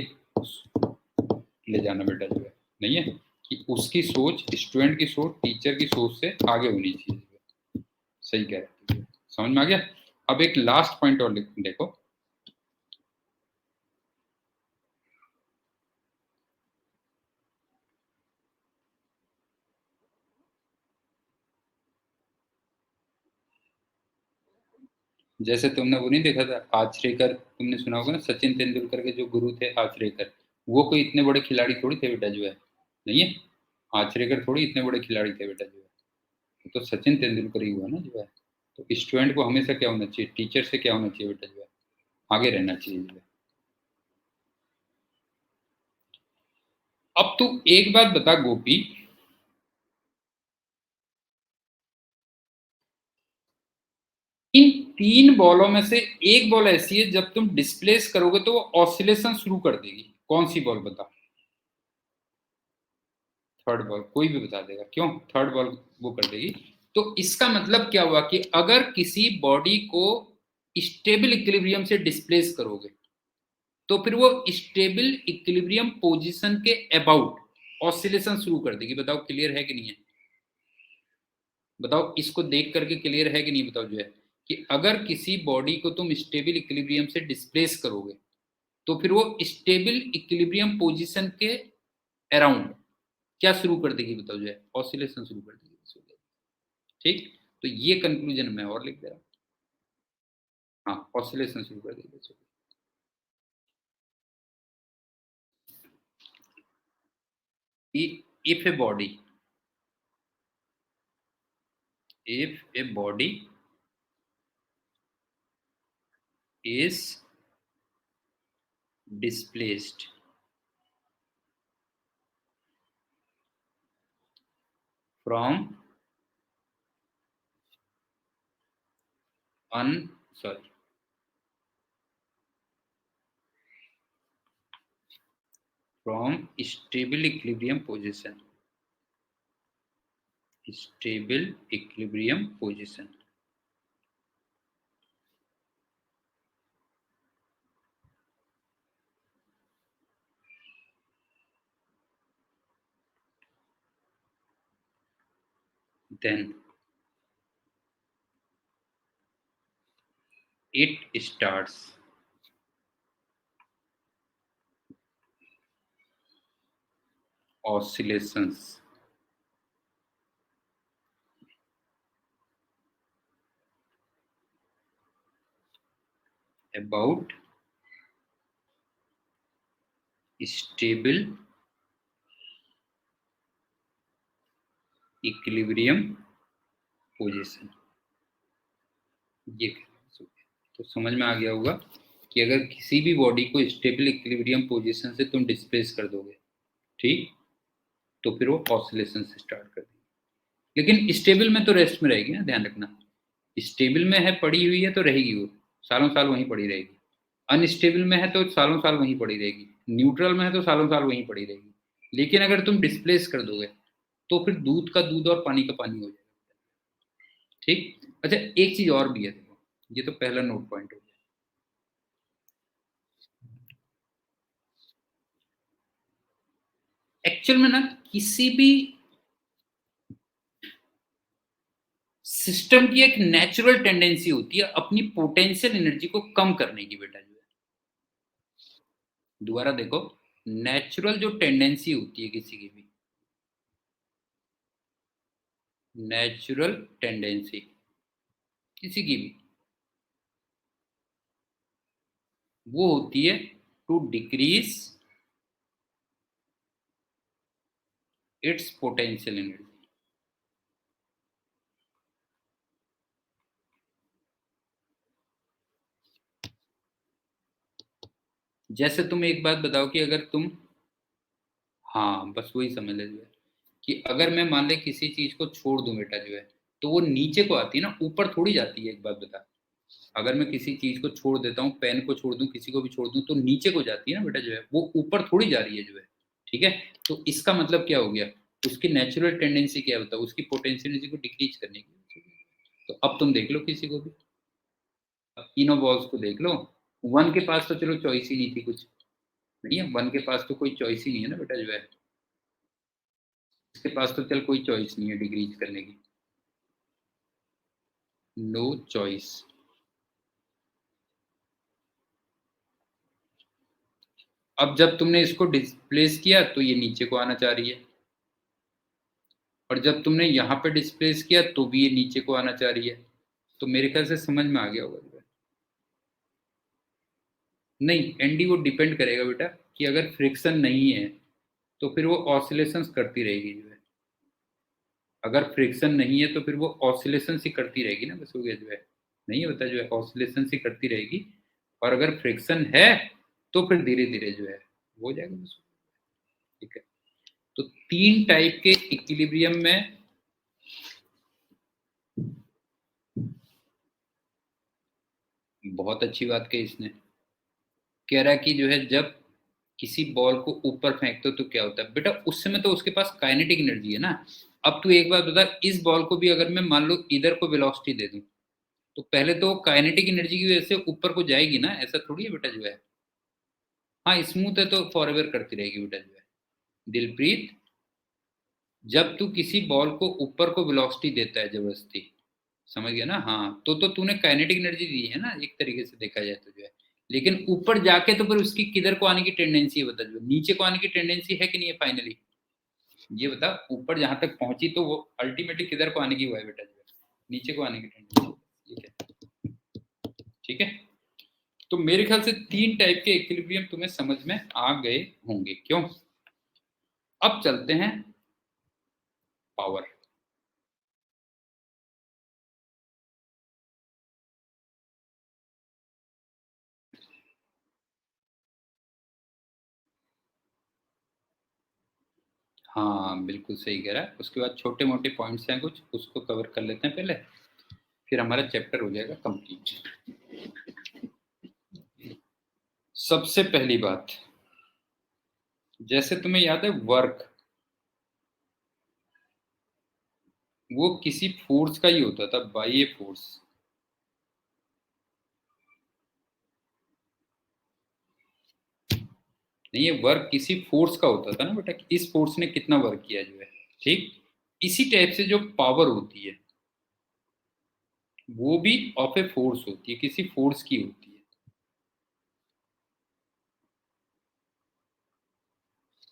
ले जाना बेटा जो है, नहीं है कि उसकी सोच, स्टूडेंट की सोच टीचर की सोच से आगे होनी चाहिए। सही कह रहे हैं, समझ में आ गया। अब एक लास्ट पॉइंट और देखो, जैसे तुमने वो नहीं देखा था आचरेकर, तुमने सुना होगा ना, सचिन तेंदुलकर के जो गुरु थे आचरेकर, वो कोई इतने बड़े खिलाड़ी थोड़ी थे बेटा जो है, नहीं है। आचरेकर थोड़ी इतने बड़े खिलाड़ी थे बेटा जो है, तो सचिन तेंदुलकर ही हुआ ना जो है। तो स्टूडेंट को हमेशा क्या होना चाहिए, टीचर से क्या होना चाहिए बेटा जो है, आगे रहना चाहिए जो है। अब तू एक बात बता गोपी, इन तीन बॉलों में से एक बॉल ऐसी है जब तुम डिस्प्लेस करोगे तो वो ऑसिलेशन शुरू कर देगी, कौन सी बॉल बता? थर्ड बॉल, कोई भी बता देगा, क्यों थर्ड बॉल वो कर देगी। तो इसका मतलब क्या हुआ कि अगर किसी बॉडी को स्टेबल इक्विलिब्रियम से डिस्प्लेस करोगे तो फिर वो स्टेबल इक्विलिब्रियम पोजीशन के अबाउट ऑसिलेशन शुरू कर देगी। बताओ क्लियर है कि नहीं है? बताओ इसको देख करके क्लियर है कि नहीं, बताओ जो है कि अगर किसी बॉडी को तुम स्टेबल इक्विलिब्रियम से डिस्प्लेस करोगे तो फिर वो स्टेबल इक्विलिब्रियम पोजीशन के अराउंड क्या शुरू कर देगी, बताओ जो है ऑसिलेशन शुरू कर देगी। ठीक, तो ये कंक्लूजन मैं और लिख दे रहा हूँ। हाँ, ऑसिलेशन शुरू कर देगी। if a body if a body is displaced from un sorry from stable equilibrium position, stable equilibrium position, then it starts oscillations about stable equilibrium position। ये तो समझ में आ गया होगा कि अगर किसी भी बॉडी को स्टेबल इक्विलिब्रियम पोजीशन से तुम डिस्प्लेस कर दोगे, ठीक, तो फिर वो ऑसिलेशन से स्टार्ट कर देगी। लेकिन स्टेबल में तो रेस्ट में रहेगी ना, ध्यान रखना। स्टेबल में है, पड़ी हुई है तो रहेगी वो, सालों साल वहीं पड़ी रहेगी। अनस्टेबल में है तो सालों साल वहीं पड़ी रहेगी। न्यूट्रल में है तो सालों साल वहीं पड़ी रहेगी। लेकिन अगर तुम डिस्प्लेस कर दोगे तो फिर दूध का दूध और पानी का पानी हो जाएगा। ठीक, अच्छा एक चीज और भी है, देखो ये तो पहला नोट पॉइंट हो गया। एक्चुअल में ना किसी भी सिस्टम की एक नेचुरल टेंडेंसी होती है अपनी पोटेंशियल एनर्जी को कम करने की बेटा जो है। दोबारा देखो, नेचुरल जो टेंडेंसी होती है किसी की भी, नेचुरल टेंडेंसी किसी की भी, वो होती है to decrease its potential energy. जैसे तुम एक बात बताओ कि अगर तुम, हाँ बस वही समझ ले जो है कि अगर मैं मान ले किसी चीज को छोड़ दूं बेटा जो है, तो वो नीचे को आती है ना, ऊपर थोड़ी जाती है। एक बात बता, अगर मैं किसी चीज को छोड़ देता हूँ, पेन को छोड़ दूं, किसी को भी छोड़ दूं, तो नीचे को जाती है ना बेटा जो है, वो ऊपर थोड़ी जा रही है जो है। ठीक है, तो इसका मतलब क्या हो गया, उसकी नेचुरल टेंडेंसी क्या होता है, उसकी पोटेंशियल एनर्जी को डिक्रीज करने की। तो अब तुम देख लो किसी को भी, तीनों बॉल्स को देख लो, वन के पास तो चलो चॉइस ही नहीं थी कुछ, नहीं है, वन के पास तो कोई चॉइस ही नहीं है ना बेटा जो है, इसके पास तो चल कोई चॉइस नहीं है डिक्रीज करने की, नो चॉइस। अब जब तुमने इसको डिस्प्लेस किया तो ये नीचे को आना चाह रही है, और जब तुमने यहाँ पे डिस्प्लेस किया तो भी ये नीचे को आना चाह रही है। तो मेरे ख्याल से समझ में आ गया होगा। नहीं, एनडी वो डिपेंड करेगा बेटा कि अगर फ्रिक्शन नहीं है तो फिर वो ऑसिलेशंस करती रहेगी जो है, अगर फ्रिक्शन नहीं है तो फिर वो ऑसिलेशन ही करती रहेगी ना, बस हो गया जो है, नहीं है बता जो है, ऑसिलेशन ही करती रहेगी। और अगर फ्रिक्शन है तो फिर धीरे धीरे जो है हो जाएगा बस। ठीक है, तो तीन टाइप के इक्विलिब्रियम में, बहुत अच्छी बात कही इसने, कह रहा है कि जो है जब किसी बॉल को ऊपर फेंकते हो तो क्या होता है बेटा, उस समय तो उसके पास काइनेटिक एनर्जी है ना। अब तू एक बात बता, इस बॉल को भी अगर मैं मान लो इधर को वेलोसिटी दे दूं, तो पहले तो काइनेटिक एनर्जी की वजह से ऊपर को जाएगी ना, ऐसा थोड़ी है बेटा जो है। हाँ स्मूथ है तो फॉरएवर करती रहेगी बेटा जो है। दिलप्रीत, जब तू किसी बॉल को ऊपर को वेलोसिटी देता है जबरदस्ती, समझ गया ना, हाँ तो तूने काइनेटिक एनर्जी दी है ना, एक तरीके से देखा जाए तो जो है। लेकिन ऊपर जाके तो फिर उसकी किधर को आने की टेंडेंसी है बता, जो नीचे को आने की टेंडेंसी है कि नहीं है फाइनली, ये बता। ऊपर जहां तक पहुंची तो वो अल्टीमेटली किधर को आने की हुआ है बेटा जो है, नीचे को आने की टेंडेंसी। ठीक है, ठीक है, तो मेरे ख्याल से तीन टाइप के इक्विलिब्रियम तुम्हें समझ में आ गए होंगे, क्यों। अब चलते हैं पावर। हाँ बिल्कुल सही कह रहा है, उसके बाद छोटे मोटे पॉइंट्स हैं कुछ, उसको कवर कर लेते हैं पहले, फिर हमारा चैप्टर हो जाएगा कंप्लीट। सबसे पहली बात, जैसे तुम्हें याद है वर्क, वो किसी फोर्स का ही होता था, बाह्य फोर्स। नहीं, ये वर्क किसी फोर्स का होता था ना बेटा, कि इस फोर्स ने कितना वर्क किया जो है। ठीक, इसी टाइप से जो पावर होती है वो भी ऑफ ए फोर्स होती है, किसी फोर्स की होती है।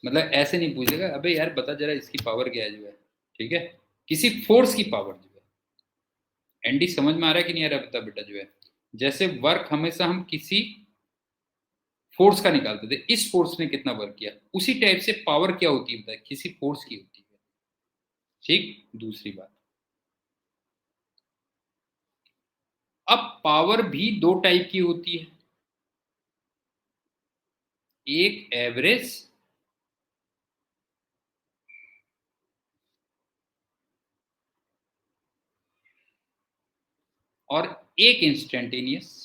मतलब ऐसे नहीं पूछेगा अबे यार बता जरा इसकी पावर क्या है जो है, ठीक है, किसी फोर्स की पावर जो है। एनडी समझ में आ रहा है कि नहीं आ रहा, बता बेटा जो है। जैसे वर्क हमेशा हम किसी फोर्स का निकालते थे, इस फोर्स ने कितना वर्क किया, उसी टाइप से पावर क्या होती है बता, किसी फोर्स की होती है। ठीक, दूसरी बात, अब पावर भी दो टाइप की होती है, एक एवरेज और एक इंस्टेंटेनियस।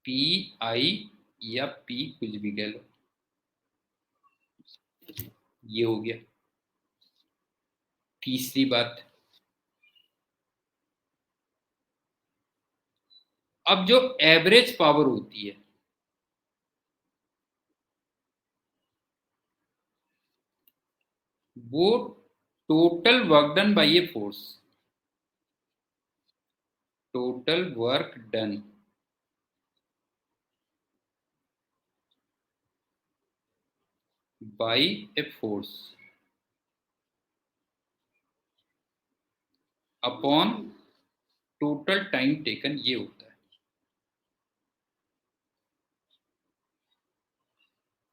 पी आई या पी कुछ भी कह लो, ये हो गया। तीसरी बात, अब जो एवरेज पावर होती है वो total work done bye a force, total work done bye a force. Upon total time taken, ये होता है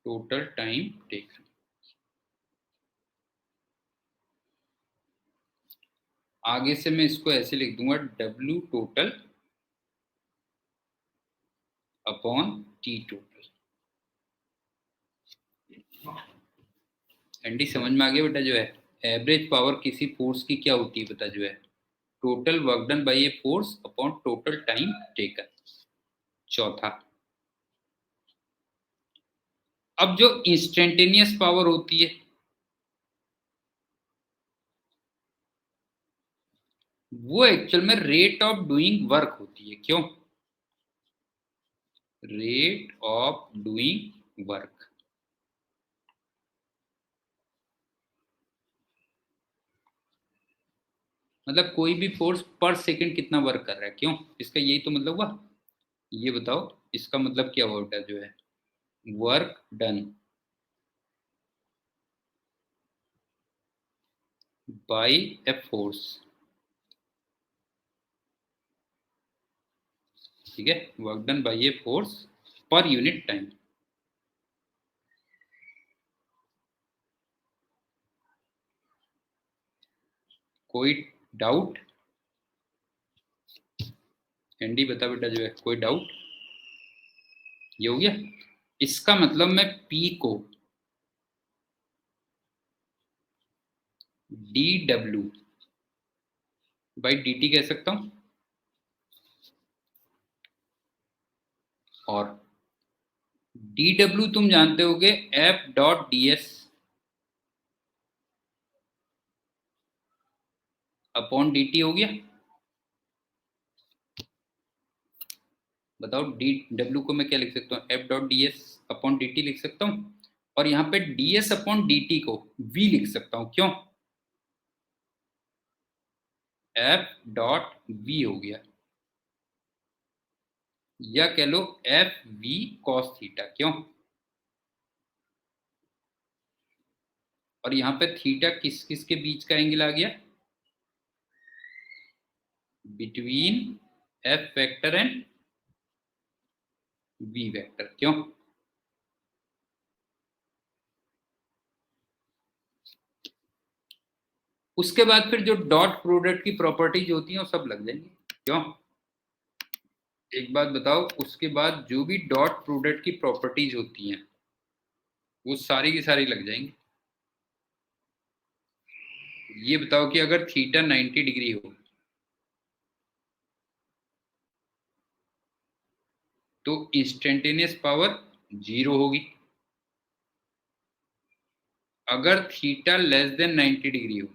टोटल टाइम टेकन। आगे से मैं इसको ऐसे लिख दूंगा, W total upon T total. Andy समझ में आ गया बेटा? जो है एवरेज पावर किसी फोर्स की क्या होती है बेटा? जो है total work done bye a force upon total time taken. चौथा, अब जो इंस्टेंटेनियस पावर होती है वो एक्चुअल में रेट ऑफ डूइंग वर्क होती है। क्यों? Rate of doing work. मतलब कोई भी फोर्स पर सेकंड कितना वर्क कर रहा है। क्यों? इसका यही तो मतलब हुआ। ये बताओ इसका मतलब क्या हुआ बेटा? जो है work done bye a force, ठीक है, work done bye a force per unit time. कोई डाउट? एंडी बता बेटा, जो है कोई डाउट? ये हो गया। इसका मतलब मैं P को dw बाई dt कह सकता हूं, और dw तुम जानते होगे F dot ds upon dt हो गया। बताओ dw को मैं क्या लिख सकता हूँ? F dot ds upon dt लिख सकता हूँ, और यहाँ पे ds अपॉन dt को v लिख सकता हूँ। क्यों? F डॉट v हो गया, या कह लो एफ वी कॉस थीटा। क्यों? और यहाँ पे थीटा किस किस के बीच का एंगल आ गया? Between F vector and V vector. क्यों? उसके बाद फिर जो डॉट प्रोडक्ट की प्रॉपर्टीज होती हैं वो सब लग जाएंगी। क्यों? एक बात बताओ, उसके बाद जो भी डॉट प्रोडक्ट की प्रॉपर्टीज होती हैं वो सारी की सारी लग जाएंगी। ये बताओ कि अगर थीटा 90 डिग्री हो तो इंस्टेंटेनियस पावर 0 होगी। अगर थीटा लेस देन 90 डिग्री हो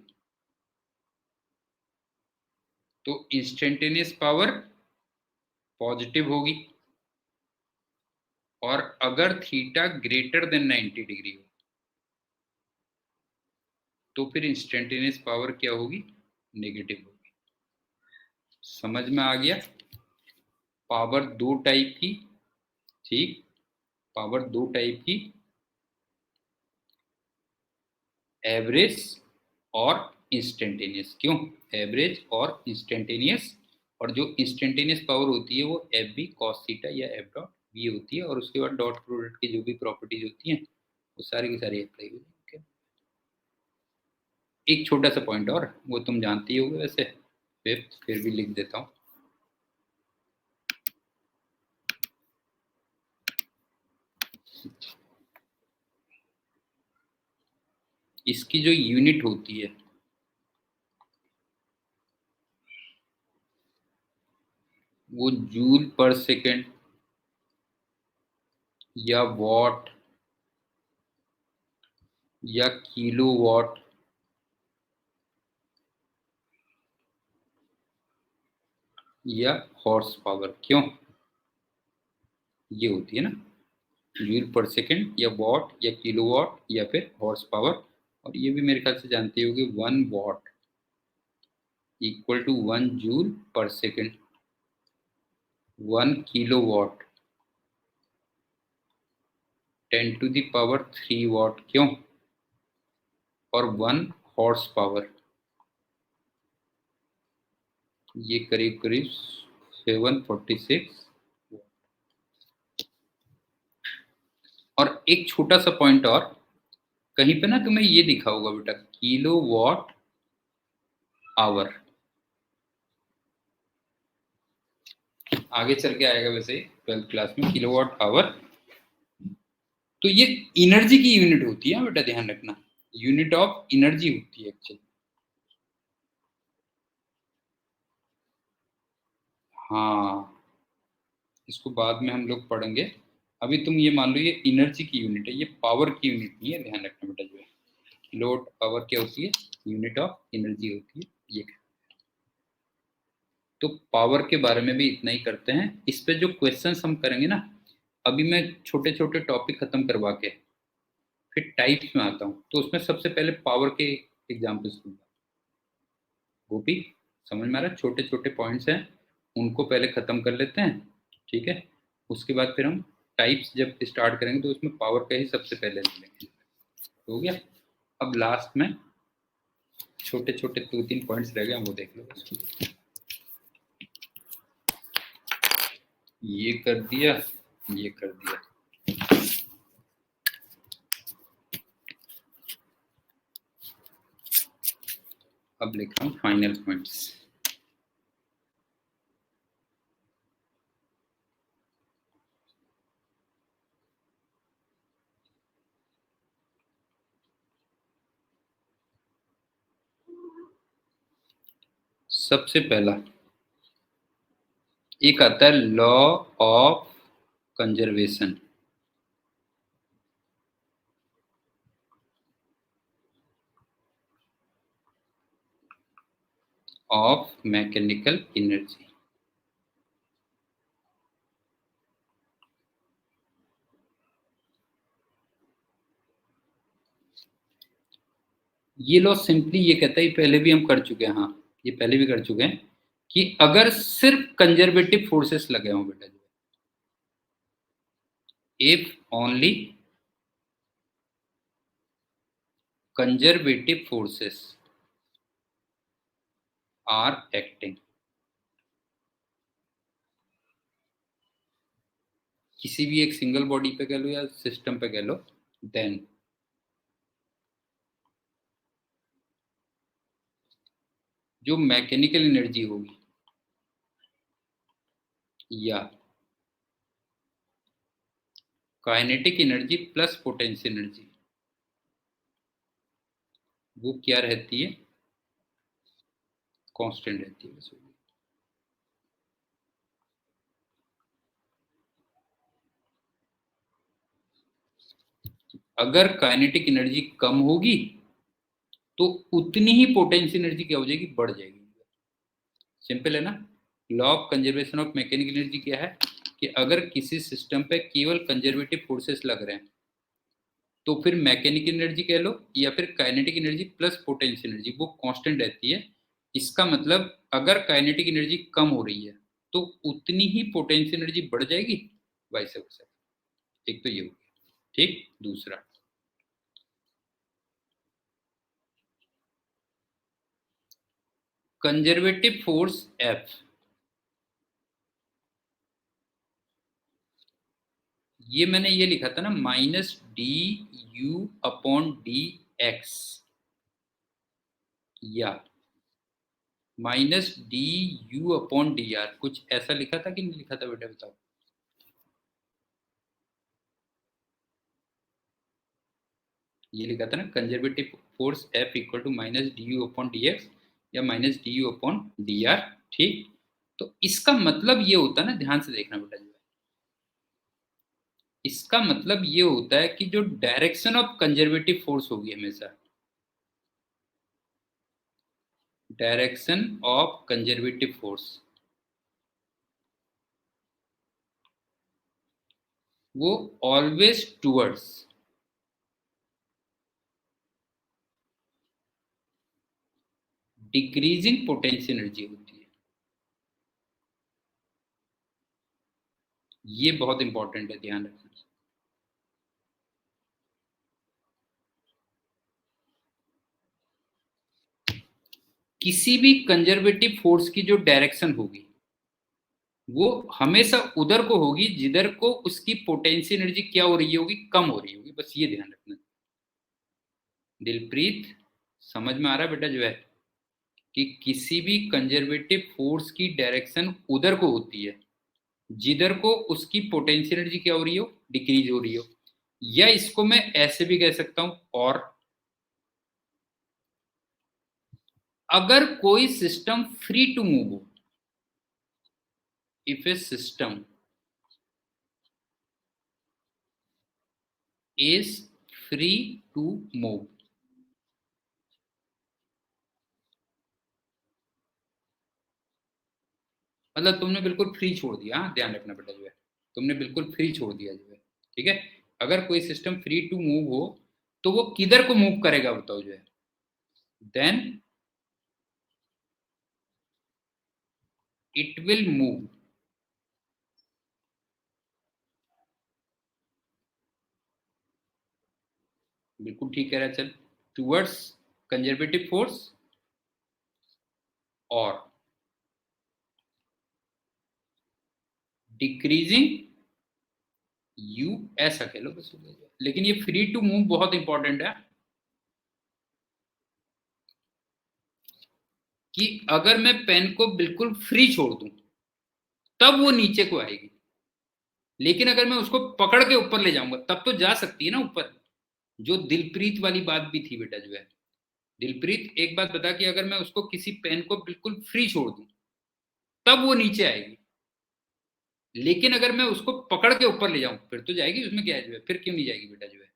तो इंस्टेंटेनियस पावर पॉजिटिव होगी, और अगर थीटा ग्रेटर देन 90 डिग्री हो तो फिर इंस्टेंटेनियस पावर क्या होगी? नेगेटिव होगी। समझ में आ गया? पावर दो टाइप की, ठीक, पावर दो टाइप की, एवरेज और इंस्टेंटेनियस। क्यों? एवरेज और इंस्टेंटेनियस। और जो इंस्टेंटेनियस पावर होती है वो एफ बी कॉस थीटा या एफ डॉट वी होती है, और उसके बाद डॉट प्रोडक्ट की जो भी प्रॉपर्टीज होती हैं वो सारी की सारी अप्लाई होती है। एक छोटा सा पॉइंट और, वो तुम जानती ही होगे वैसे, फिर भी लिख देता हूँ। इसकी जो यूनिट होती है वो जूल पर सेकेंड या वॉट या किलो वॉट या हॉर्स पावर। क्यों? ये होती है ना, जूल पर सेकेंड या वॉट या किलो वॉट या फिर हॉर्स पावर। और ये भी मेरे ख्याल से जानते होगे, 1 watt equal to 1 joule per second, 1 kilo watt 10⁻³ क्यों? और 1 हॉर्स पावर ये करीब करीब 746। और एक छोटा सा पॉइंट और, कहीं पे ना तुम्हें ये दिखा होगा बेटा, किलो वॉट आवर। आगे चल के आएगा वैसे 12th क्लास में, किलो वॉट आवर। तो ये एनर्जी की यूनिट होती है बेटा, ध्यान रखना, यूनिट ऑफ एनर्जी होती है एक्चुअली। हाँ, इसको बाद में हम लोग पढ़ेंगे। अभी तुम ये मान लो ये एनर्जी की यूनिट है, ये पावर की यूनिट नहीं है, ध्यान रखना बेटा। जो है किलोवाट आवर क्या होती है, यूनिट ऑफ एनर्जी होती है ये। तो पावर के बारे में भी इतना ही करते हैं। इस पे जो क्वेश्चंस हम करेंगे ना, अभी मैं छोटे छोटे टॉपिक खत्म करवा के फिर टाइप्स में आता हूँ। तो उसमें सबसे पहले पावर के एग्जाम्पल्स दूंगा। गोपी, समझ में आ रहा है? छोटे छोटे पॉइंट्स हैं, उनको पहले खत्म कर लेते हैं, ठीक है। उसके बाद फिर हम टाइप्स जब स्टार्ट करेंगे तो उसमें पावर का ही सबसे पहले ले लेंगे। हो गया। अब लास्ट में छोटे छोटे 2-3 पॉइंट्स रह गए, वो देख लो बस। ये कर दिया, ये कर दिया। अब लिख रहा हूँ फाइनल पॉइंट्स। सबसे पहला एक आता है law of conservation of mechanical energy. ये लॉ सिंपली ये कहता है, पहले भी हम कर चुके हैं, हाँ ये पहले भी कर चुके हैं, कि अगर सिर्फ कंजर्वेटिव फोर्सेस लगे हों बेटा, जो if only conservative forces are acting, किसी भी एक सिंगल बॉडी पे कह लो या सिस्टम पे कह लो, देन जो मैकेनिकल एनर्जी होगी या kinetic energy plus potential energy, वो क्या रहती है, कांस्टेंट रहती है बस। अगर काइनेटिक एनर्जी कम होगी तो उतनी ही पोटेंशियल एनर्जी क्या हो जाएगी, बढ़ जाएगी। सिंपल है ना। Law of conservation of mechanical energy क्या है, कि अगर किसी सिस्टम पे केवल कंजर्वेटिव फोर्सेस लग रहे हैं तो फिर मैकेनिकल एनर्जी कह लो या फिर kinetic energy plus potential energy वो कांस्टेंट रहती है। इसका मतलब अगर काइनेटिक एनर्जी कम हो रही है तो उतनी ही पोटेंशियल एनर्जी बढ़ जाएगी, वाइस वर्सा। एक तो ये हो गया, ठीक। दूसरा, कंजर्वेटिव फोर्स एफ, ये मैंने ये लिखा था ना, -du/dx या -du/dr, कुछ ऐसा लिखा था कि नहीं लिखा था बेटा, बताओ। ये लिखा था ना, conservative force F equal to -du/dx या -du/dr, ठीक। तो इसका मतलब ये होता है ना, ध्यान से देखना बेटा, जो है इसका मतलब ये होता है कि जो डायरेक्शन ऑफ कंजर्वेटिव फोर्स होगी हमेशा, डायरेक्शन ऑफ कंजर्वेटिव फोर्स वो always towards decreasing potential energy होती है। ये बहुत इंपॉर्टेंट है, ध्यान रखना। किसी भी कंजर्वेटिव फोर्स की जो डायरेक्शन होगी वो हमेशा उधर को होगी जिधर को उसकी पोटेंशियल एनर्जी क्या हो रही होगी, कम हो रही होगी। बस ये ध्यान रखना। दिलप्रीत, समझ में आ रहा है बेटा जो है कि किसी भी कंजर्वेटिव फोर्स की डायरेक्शन उधर को होती है जिधर को उसकी पोटेंशियल एनर्जी क्या हो रही हो, डिक्रीज हो रही हो। या इसको मैं ऐसे भी कह सकता हूं, और अगर कोई सिस्टम फ्री टू मूव हो, if a system is free to move, मतलब तुमने बिल्कुल फ्री छोड़ दिया। हाँ, ध्यान रखना बेटा जो है, तुमने बिल्कुल फ्री छोड़ दिया जो है। ठीक है, अगर कोई सिस्टम फ्री टू मूव हो तो वो किधर को मूव करेगा बताओ जो है, देन इट विल मूव, बिल्कुल ठीक कह रहा है, चल, टूवर्ड्स कंजर्वेटिव फोर्स और डिक्रीजिंग यू, ऐसा कह लो बस। लेकिन ये फ्री टू मूव बहुत इंपॉर्टेंट है कि अगर मैं पेन को बिल्कुल फ्री छोड़ दूं तब वो नीचे को आएगी, लेकिन अगर मैं उसको पकड़ के ऊपर ले जाऊंगा तब तो जा सकती है ना ऊपर। जो दिलप्रीत वाली बात भी थी बेटा जो है। दिलप्रीत, एक बात बता कि अगर मैं उसको किसी पेन को बिल्कुल फ्री छोड़ दूं तब वो नीचे आएगी, लेकिन अगर मैं उसको पकड़ के ऊपर ले जाऊं फिर तो जाएगी। उसमें क्या है जो है, फिर क्यों नहीं जाएगी बेटा जो है।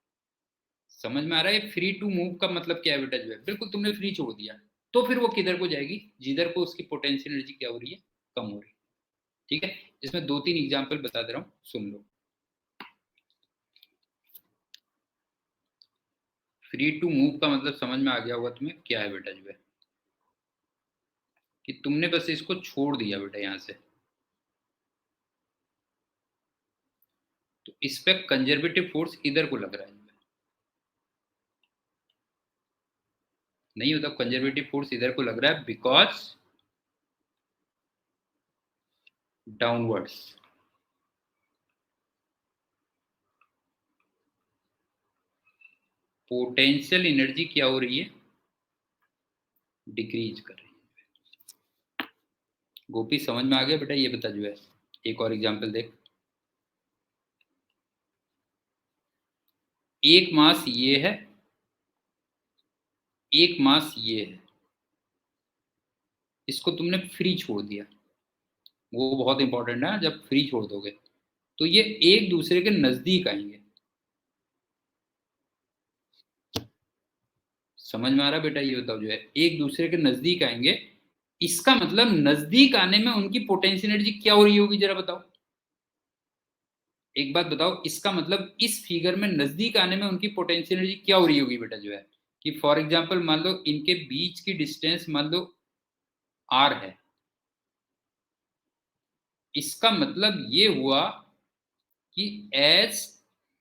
समझ में आ रहा है फ्री टू मूव का मतलब क्या है बेटा जो है, बिल्कुल तुमने फ्री छोड़ दिया तो फिर वो किधर को जाएगी, जिधर को उसकी पोटेंशियल एनर्जी क्या हो रही है, कम हो रही है। ठीक है, इसमें दो तीन एग्जांपल बता दे रहा हूं, सुन लो। फ्री टू मूव का मतलब समझ में आ गया होगा तुम्हें क्या है बेटा जो है, कि तुमने बस इसको छोड़ दिया बेटा यहां से, तो इस पे कंजर्वेटिव फोर्स इधर को लग रहा है। नहीं होता, कंजर्वेटिव फोर्स इधर को लग रहा है बिकॉज डाउनवर्ड्स पोटेंशियल एनर्जी क्या हो रही है, डिक्रीज कर रही है। गोपी, समझ में आ गया बेटा, ये बता जो है। एक और एग्जांपल देख। एक मास ये है, एक मास ये है, इसको तुमने फ्री छोड़ दिया। वो बहुत इंपॉर्टेंट है, जब फ्री छोड़ दोगे तो ये एक दूसरे के नजदीक आएंगे। समझ में आ रहा बेटा, ये बताओ जो है, एक दूसरे के नजदीक आएंगे। इसका मतलब नजदीक आने में उनकी पोटेंशियल एनर्जी क्या हो रही होगी, जरा बताओ। एक बात बताओ, इसका मतलब इस फिगर में नजदीक आने में उनकी पोटेंशियल एनर्जी क्या हो रही होगी बेटा जो है, कि फॉर एग्जांपल मान लो इनके बीच की डिस्टेंस मान लो आर है। इसका मतलब ये हुआ कि as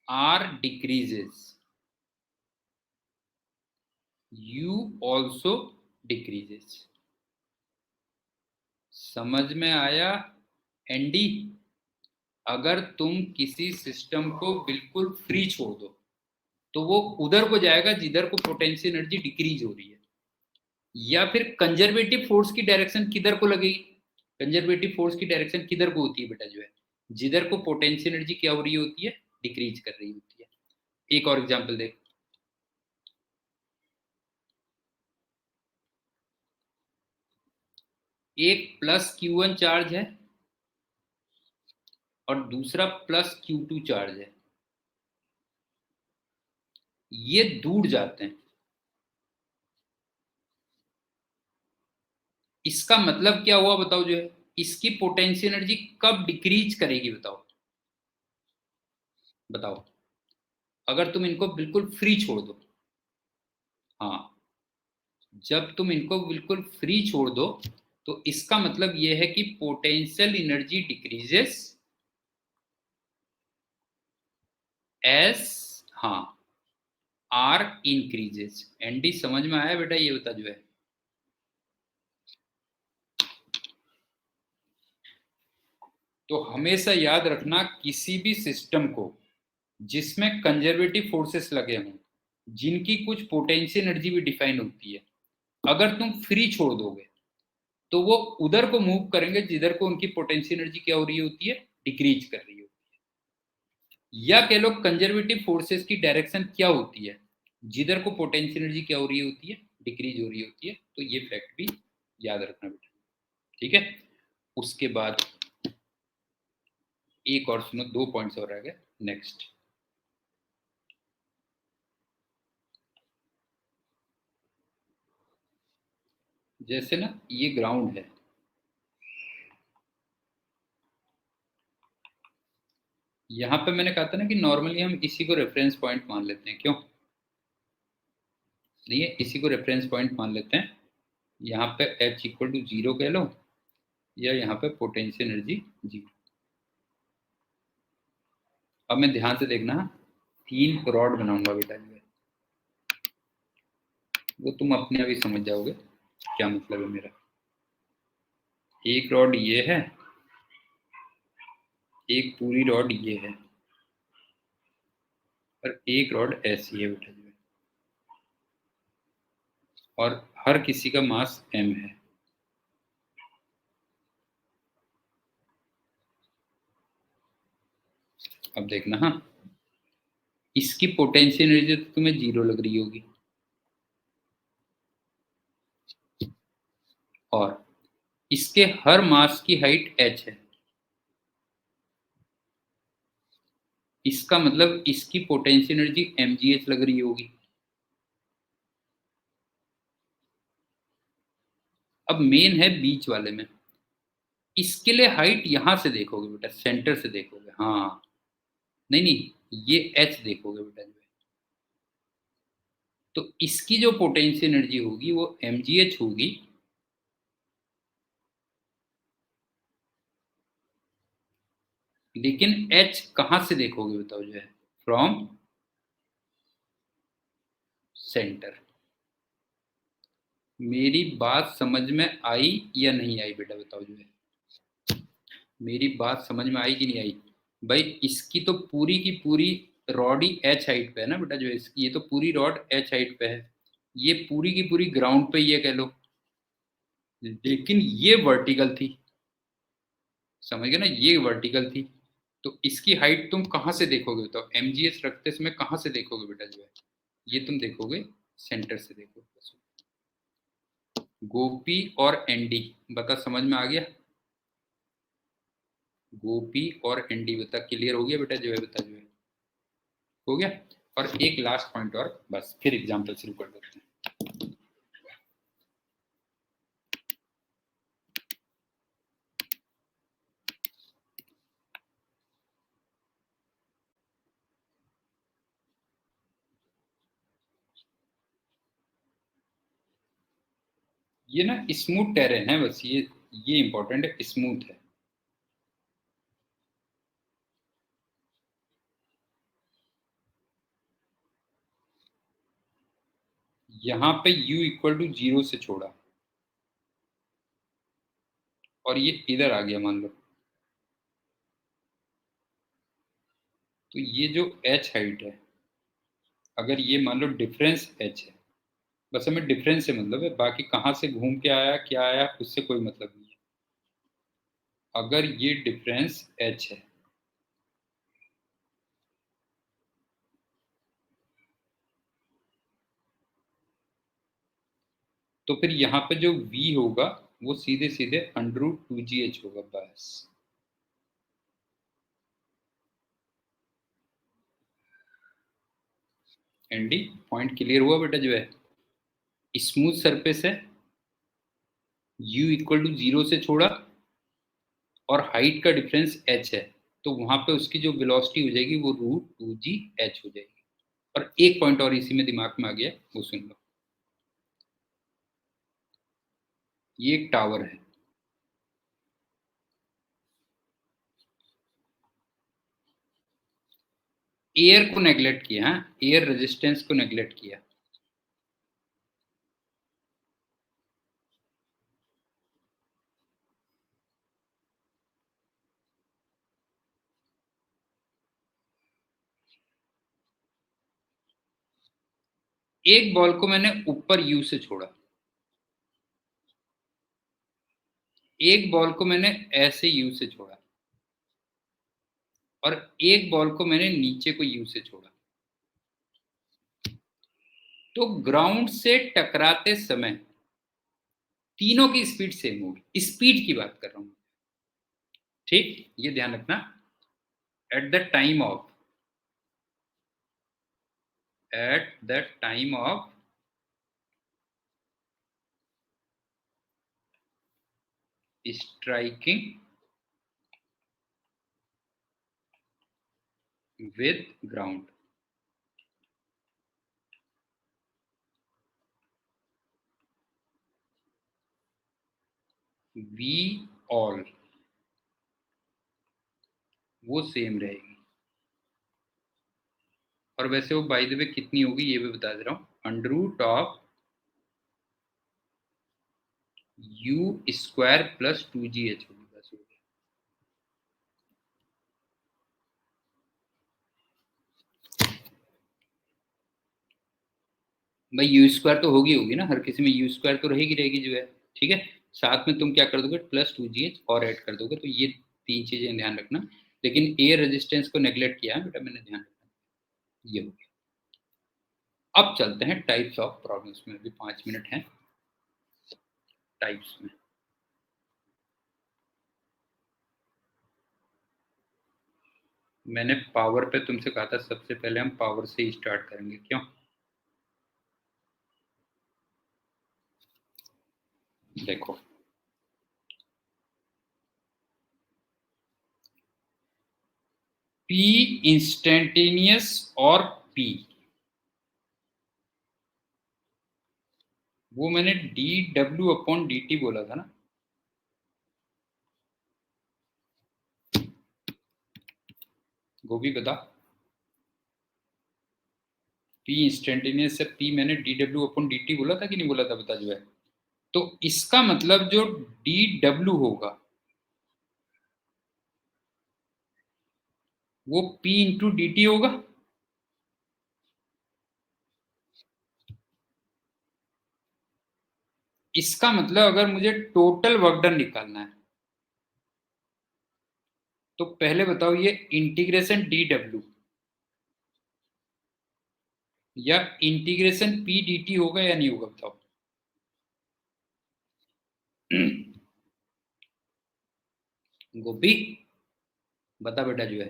R decreases U also decreases. समझ में आया एंडी। अगर तुम किसी सिस्टम को बिल्कुल फ्री छोड़ दो तो वो उधर को जाएगा जिधर को पोटेंशियल एनर्जी डिक्रीज हो रही है। या फिर कंजर्वेटिव फोर्स की डायरेक्शन किधर को लगेगी, कंजर्वेटिव फोर्स की डायरेक्शन किधर को होती है बेटा जो है, जिधर को पोटेंशियल एनर्जी क्या हो रही होती है, डिक्रीज कर रही होती है। एक और एग्जांपल देख। एक प्लस Q1 चार्ज है और दूसरा प्लस Q2 चार्ज है। ये दूर जाते हैं। इसका मतलब क्या हुआ बताओ जो है, इसकी पोटेंशियल एनर्जी कब डिक्रीज करेगी बताओ। बताओ, अगर तुम इनको बिल्कुल फ्री छोड़ दो। हाँ, जब तुम इनको बिल्कुल फ्री छोड़ दो तो इसका मतलब यह है कि पोटेंशियल एनर्जी डिक्रीजेस एस, हाँ, आर इंक्रीजेस। एनडी, समझ में आया बेटा, ये बता जो है। तो हमेशा याद रखना, किसी भी सिस्टम को जिसमें कंजर्वेटिव फोर्सेस लगे हों, जिनकी कुछ पोटेंशियल एनर्जी भी डिफाइन होती है, अगर तुम फ्री छोड़ दोगे तो वो उधर को मूव करेंगे जिधर को उनकी पोटेंशियल एनर्जी क्या हो रही होती है, डिक्रीज कर रही होती है। या कह लो कंजर्वेटिव फोर्सेस की डायरेक्शन क्या होती है, जिधर को पोटेंशियल एनर्जी क्या हो रही होती है, डिक्रीज हो रही होती है। तो ये फैक्ट भी याद रखना बेटा, ठीक है। उसके बाद एक और सुनो, 2 पॉइंट्स और रह गए। नेक्स्ट, जैसे ना ये ग्राउंड है, यहां पे मैंने कहा था ना कि नॉर्मली हम इसी को रेफरेंस पॉइंट मान लेते हैं, क्यों नहीं है, इसी को रेफरेंस पॉइंट मान लेते हैं। यहाँ पे H इक्वल टू 0 कह लो, या यहाँ पे पोटेंशियल एनर्जी 0। अब मैं ध्यान से देखना, 3 रॉड बनाऊंगा बेटा, वो तुम अपने आप ही समझ जाओगे क्या मतलब है मेरा। एक रॉड ये है, एक पूरी रॉड ये है, और एक रॉड ऐसी है बेटा जी, और हर किसी का मास m है। अब देखना, हाँ, इसकी पोटेंशियल एनर्जी तो तुम्हें 0 लग रही होगी, और इसके हर मास की हाइट h है। इसका मतलब इसकी पोटेंशियल एनर्जी mgh लग रही होगी। अब मेन है बीच वाले में, इसके लिए हाइट यहां से देखोगे बेटा, सेंटर से देखोगे, हाँ, नहीं नहीं, ये h देखोगे बेटा जो है, तो इसकी जो पोटेंशियल एनर्जी होगी वो mgh होगी। लेकिन h कहां से देखोगे बताओ जो है, फ्रॉम सेंटर। मेरी बात समझ में आई या नहीं आई बेटा, बताओ जो है, मेरी बात समझ में आई कि नहीं आई। भाई इसकी तो पूरी की पूरी रॉड ही एच हाइट पे है ना बेटा जो है, इसकी ये तो पूरी रॉड एच हाइट पे है, ये पूरी की पूरी ग्राउंड पे ये कह लो, लेकिन ये वर्टिकल थी, समझ गए ना, ये वर्टिकल थी। तो इसकी हाइट तुम कहां से देखोगे बताओ, एमजीएस रखते समय कहां से देखोगे बेटा जो है, ये तुम देखोगे सेंटर से देखोगे। गोपी और एनडी, बता समझ में आ गया, गोपी और एनडी, बता क्लियर हो गया बेटा जो है, बता जो है, हो गया। और एक लास्ट पॉइंट और, बस फिर एग्जाम्पल शुरू कर देते हैं। ये ना स्मूथ टेरेन है, बस ये इंपॉर्टेंट है, स्मूथ है। यहाँ पे u इक्वल टू 0 से छोड़ा, और ये इधर आ गया मान लो, तो ये जो h हाइट है, अगर ये मान लो डिफरेंस h है, बस हमें डिफरेंस से मतलब है, बाकी कहाँ से घूम के आया क्या आया उससे कोई मतलब नहीं है। अगर ये डिफरेंस h है, तो फिर यहाँ पे जो v होगा वो सीधे सीधे √2gh होगा, बस। एंडी पॉइंट क्लियर हुआ बेटा जो है, स्मूथ सरफेस है, u इक्वल टू 0 से छोड़ा, और हाइट का डिफरेंस h है, तो वहां पे उसकी जो वेलोसिटी हो जाएगी वो √2gh हो जाएगी। और एक पॉइंट और इसी में दिमाग में आ गया, वो सुन लो, ये एक टावर है, एयर को नेग्लेक्ट किया, हाँ, एयर रेजिस्टेंस को नेग्लेक्ट किया। एक बॉल को मैंने ऊपर यू से छोड़ा, एक बॉल को मैंने ऐसे यू से छोड़ा, और एक बॉल को मैंने नीचे को यू से छोड़ा। तो ग्राउंड से टकराते समय तीनों की स्पीड सेम होगी, स्पीड की बात कर रहा हूं, ठीक, ये ध्यान रखना। At the time of striking with ground, V all, वो सेम रहेगी। और वैसे वो बाय द वे कितनी होगी ये भी बता दे रहा हूं, under root of U square plus 2GH होगी, बस हो गया। भाई यू स्क्वायर तो होगी ना, हर किसी में यू स्क्वायर तो रहेगी जो है, ठीक है। साथ में तुम क्या कर दोगे, प्लस 2GH और ऐड कर दोगे, तो ये तीन चीजें ध्यान रखना। लेकिन ए रेजिस्टेंस को नेग्लेक्ट किया है बेटा मैंने, ध्यान रखना, ये हो गया। अब चलते हैं टाइप्स ऑफ प्रॉब्लम्स में, अभी 5 मिनट हैं टाइप्स में। मैंने पावर पे तुमसे कहा था सबसे पहले हम पावर से ही स्टार्ट करेंगे, क्यों? देखो पी इंस्टेंटेनियस और पी, वो मैंने dW/dt बोला था ना, गोभी बता। पी इंस्टेंटेनियस से पी मैंने dW/dt बोला था कि नहीं बोला था, बता जो है। तो इसका मतलब जो dW होगा वो P इंटू dt होगा। इसका मतलब अगर मुझे टोटल वर्क डन निकालना है तो पहले बताओ ये इंटीग्रेशन dW या इंटीग्रेशन P dt होगा या नहीं होगा, बताओ। गोभी बता बेटा जो है,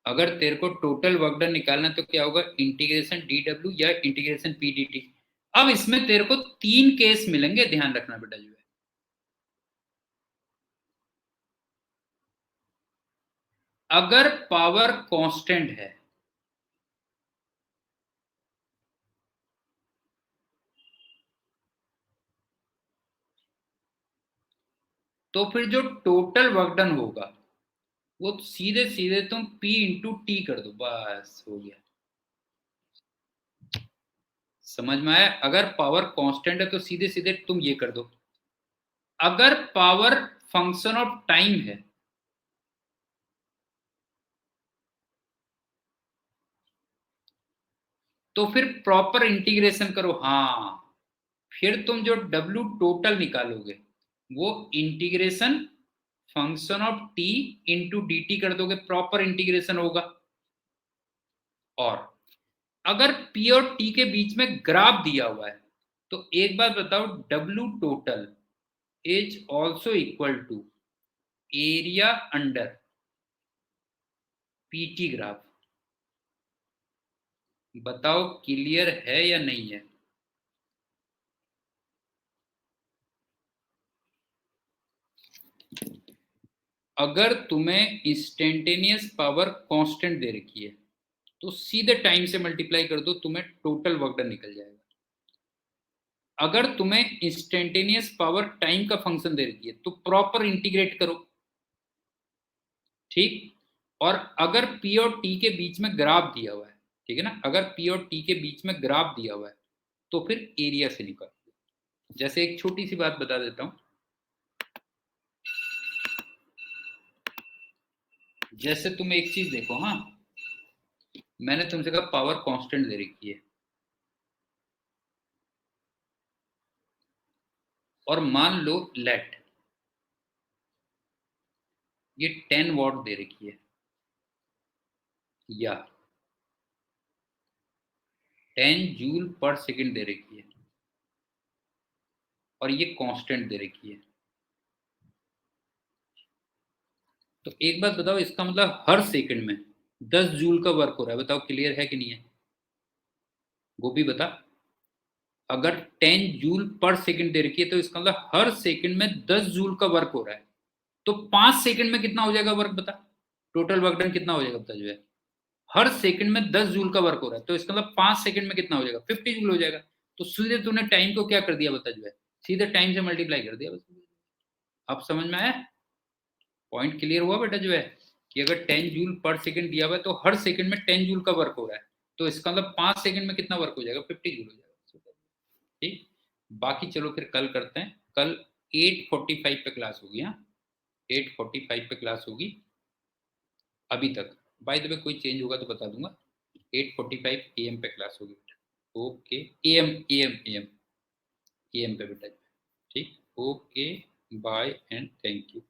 अगर तेरे को टोटल वर्क डन निकालना है तो क्या होगा, इंटीग्रेशन dW या इंटीग्रेशन P dt। अब इसमें तेरे को तीन केस मिलेंगे, ध्यान रखना बेटा जो है। अगर पावर कांस्टेंट है तो फिर जो टोटल वर्क डन होगा वो सीधे सीधे तुम P इंटू टी कर दो, बस हो गया। समझ में आया? अगर पावर कांस्टेंट है तो सीधे सीधे तुम ये कर दो। अगर पावर फंक्शन ऑफ टाइम है तो फिर प्रॉपर इंटीग्रेशन करो, हाँ। फिर तुम जो W टोटल निकालोगे वो integration function of T into D T कर दोगे, प्रॉपर इंटीग्रेशन होगा। और अगर P और T के बीच में ग्राफ दिया हुआ है तो एक बात बताओ, W total is also equal to area under PT graph. बताओ क्लियर है या नहीं है? अगर तुम्हें इंस्टेंटेनियस पावर कांस्टेंट दे रखी है तो सीधे टाइम से मल्टीप्लाई कर दो, तुम्हें टोटल वर्क डन निकल जाएगा। अगर तुम्हें इंस्टेंटेनियस पावर टाइम का फंक्शन दे रखी है तो प्रॉपर इंटीग्रेट करो, ठीक। और अगर P और T के बीच में ग्राफ दिया हुआ है, ठीक है ना, अगर P और T के बीच में ग्राफ दिया हुआ है तो फिर एरिया से निकाल। जैसे एक छोटी सी बात बता देता हूं, जैसे तुम एक चीज देखो, हाँ, मैंने तुमसे कहा पावर कांस्टेंट दे रखी है, और मान लो लेट ये 10 वॉट दे रखी है या 10 जूल पर सेकंड दे रखी है और ये कांस्टेंट दे रखी है। तो एक बात बताओ, इसका मतलब हर सेकंड में 10 जूल का वर्क हो रहा है। बताओ क्लियर है कि नहीं है? गोपी बता। अगर 10 जूल पर सेकंड दे रखी है तो इसका मतलब हर सेकंड में 10 जूल का वर्क हो रहा है। तो 5 सेकंड में कितना हो जाएगा वर्क बता? टोटल वर्क डन कितना हो जाएगा बता जो है? हर सेकंड में 10 जूल का वर्क हो रहा है तो इसका मतलब 5 सेकंड में कितना हो जाएगा? 50 जूल हो जाएगा। तो सीधे तूने टाइम को क्या कर दिया बता जो है? सीधे टाइम से मल्टीप्लाई कर दिया बस। अब समझ में आया? पॉइंट क्लियर हुआ बेटा जो है कि अगर 10 जूल पर सेकंड दिया हुआ है तो हर सेकंड में 10 जूल का वर्क हो रहा है तो इसका मतलब 5 सेकंड में कितना वर्क हो जाएगा? 50 जूल हो जाएगा। ठीक, बाकी चलो फिर कल करते हैं। कल 8:45 पे क्लास होगी। हाँ, 8:45 पे क्लास होगी। अभी तक बाय द वे कोई चेंज होगा तो बता दूंगा। 8:45 AM पे क्लास होगी बेटा। ओके, AM पे बेटा। ठीक, okay, bye and thank you.